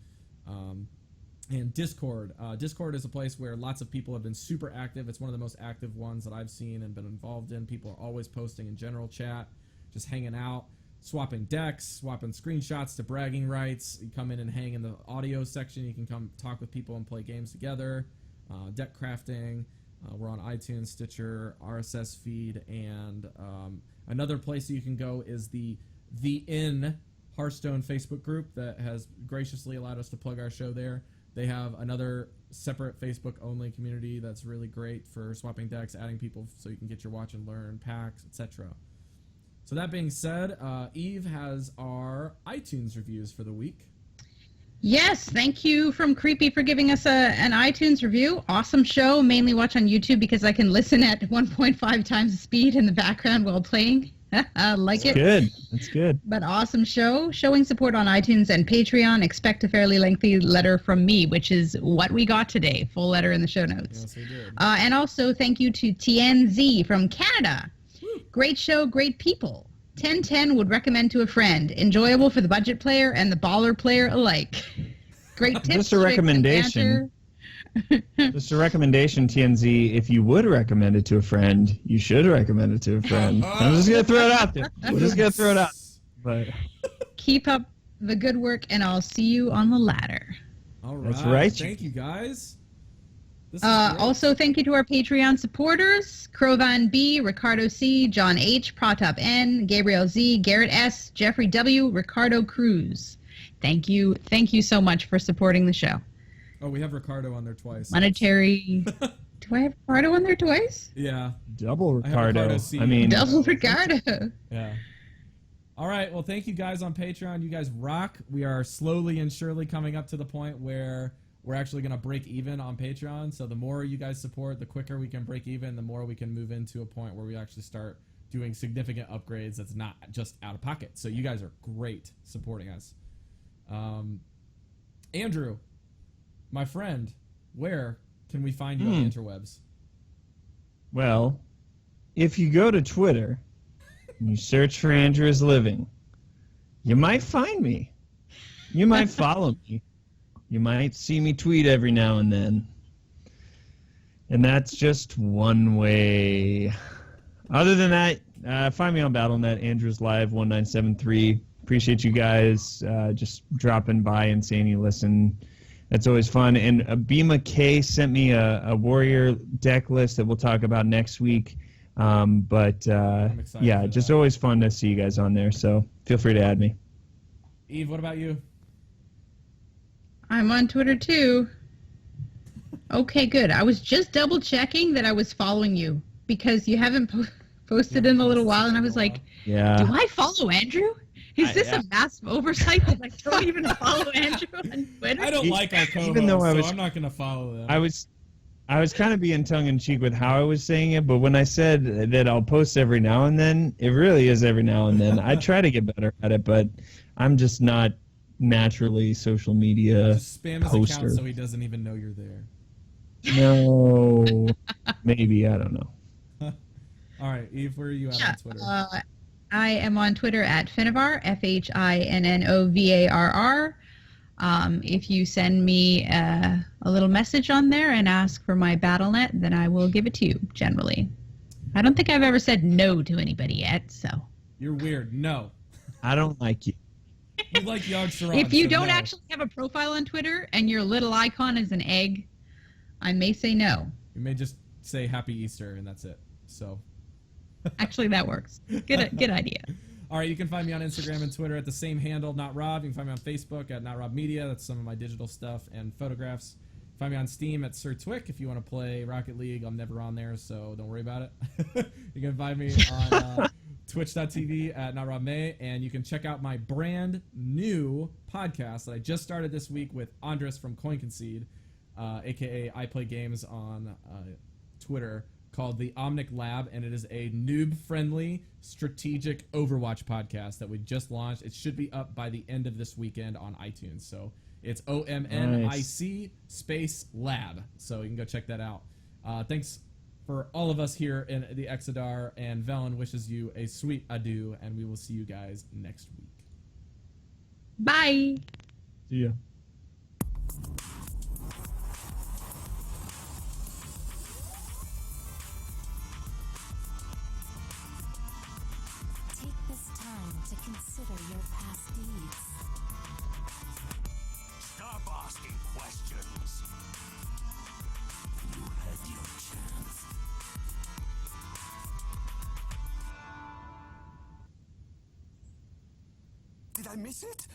And Discord. Discord is a place where lots of people have been super active. It's one of the most active ones that I've seen and been involved in. People are always posting in general chat, just hanging out, swapping decks, swapping screenshots to bragging rights. You come in and hang in the audio section. You can come talk with people and play games together. Deck crafting. We're on iTunes, Stitcher, RSS feed, and another place that you can go is the In Hearthstone Facebook group that has graciously allowed us to plug our show there. They have another separate Facebook-only community that's really great for swapping decks, adding people so you can get your watch and learn packs, etc. So that being said, Eve has our iTunes reviews for the week. Yes, thank you from Creepy for giving us an iTunes review. Awesome show. Mainly watch on YouTube because I can listen at 1.5 times the speed in the background while playing. Like it. Good. That's good. But awesome show. Showing support on iTunes and Patreon. Expect a fairly lengthy letter from me, which is what we got today. Full letter in the show notes. Yes, we did. And also thank you to TNZ from Canada. Woo. Great show, great people. 10/10 would recommend to a friend. Enjoyable for the budget player and the baller player alike. Great tips. Just a recommendation. Just a recommendation, TNZ. If you would recommend it to a friend, you should recommend it to a friend. I'm just gonna throw it out there. I'm just gonna throw it out. But keep up the good work, and I'll see you on the ladder. All right. That's right. Thank you, guys. This is great. Also, thank you to our Patreon supporters: Crovan B, Ricardo C, John H, Pratap N, Gabriel Z, Garrett S, Jeffrey W, Ricardo Cruz. Thank you so much for supporting the show. Oh, we have Ricardo on there twice. Monetary. Do I have Ricardo on there twice? Yeah. double Ricardo. I mean, double Ricardo. Yeah. All right. Well, thank you guys on Patreon. You guys rock. We are slowly and surely coming up to the point where we're actually going to break even on Patreon. So the more you guys support, the quicker we can break even, the more we can move into a point where we actually start doing significant upgrades that's not just out of pocket. So you guys are great supporting us. Andrew, my friend, where can we find you on the interwebs? Well, if you go to Twitter, and you search for Andrew is Living, you might find me. You might follow me. You might see me tweet every now and then. And that's just one way. Other than that, find me on BattleNet, Andrews Live 1973. Appreciate you guys just dropping by and saying you listen. That's always fun. And Bima K sent me a warrior deck list that we'll talk about next week. Yeah, just always fun to see you guys on there. So feel free to add me. Eve, what about you? I'm on Twitter too. Okay, good. I was just double checking that I was following you because you haven't posted in a little while, and I was like, yeah. Do I follow Andrew? Is this a massive oversight that I don't even follow Andrew on Twitter? I don't like our co-hosts, even though so I'm not going to follow them. I was kind of being tongue-in-cheek with how I was saying it, but when I said that I'll post every now and then, it really is every now and then. I try to get better at it, but I'm just not naturally social media just spam his poster. account so he doesn't even know you're there. No, maybe, I don't know. All right, Eve, where are you at on Twitter? I am on Twitter at Finnovar, FHINNOVARR. If you send me a little message on there and ask for my BattleNet, then I will give it to you, generally. I don't think I've ever said no to anybody yet, so. You're weird. No. I don't like you. You like Yog Sothoth. If you so don't no. actually have a profile on Twitter and your little icon is an egg, I may say no. You may just say Happy Easter, and that's it. So. Actually, that works. Good idea. All right, you can find me on Instagram and Twitter at the same handle, NotRob. You can find me on Facebook at NotRobMedia. That's some of my digital stuff and photographs. Find me on Steam at Sir Twick if you want to play Rocket League. I'm never on there, so don't worry about it. You can find me on twitch.tv at NotRobMay, and you can check out my brand new podcast that I just started this week with Andres from Coin Concede, a.k.a. I Play Games on Twitter, called the Omnic Lab, and it is a noob-friendly strategic Overwatch podcast that we just launched. It should be up by the end of this weekend on iTunes. So it's OMNIC space lab. So you can go check that out. Thanks for all of us here in the Exodar, and Velen wishes you a sweet adieu, and we will see you guys next week. Bye. See ya. Take this time to consider your past deeds. Stop asking questions. You had your chance. Did I miss it?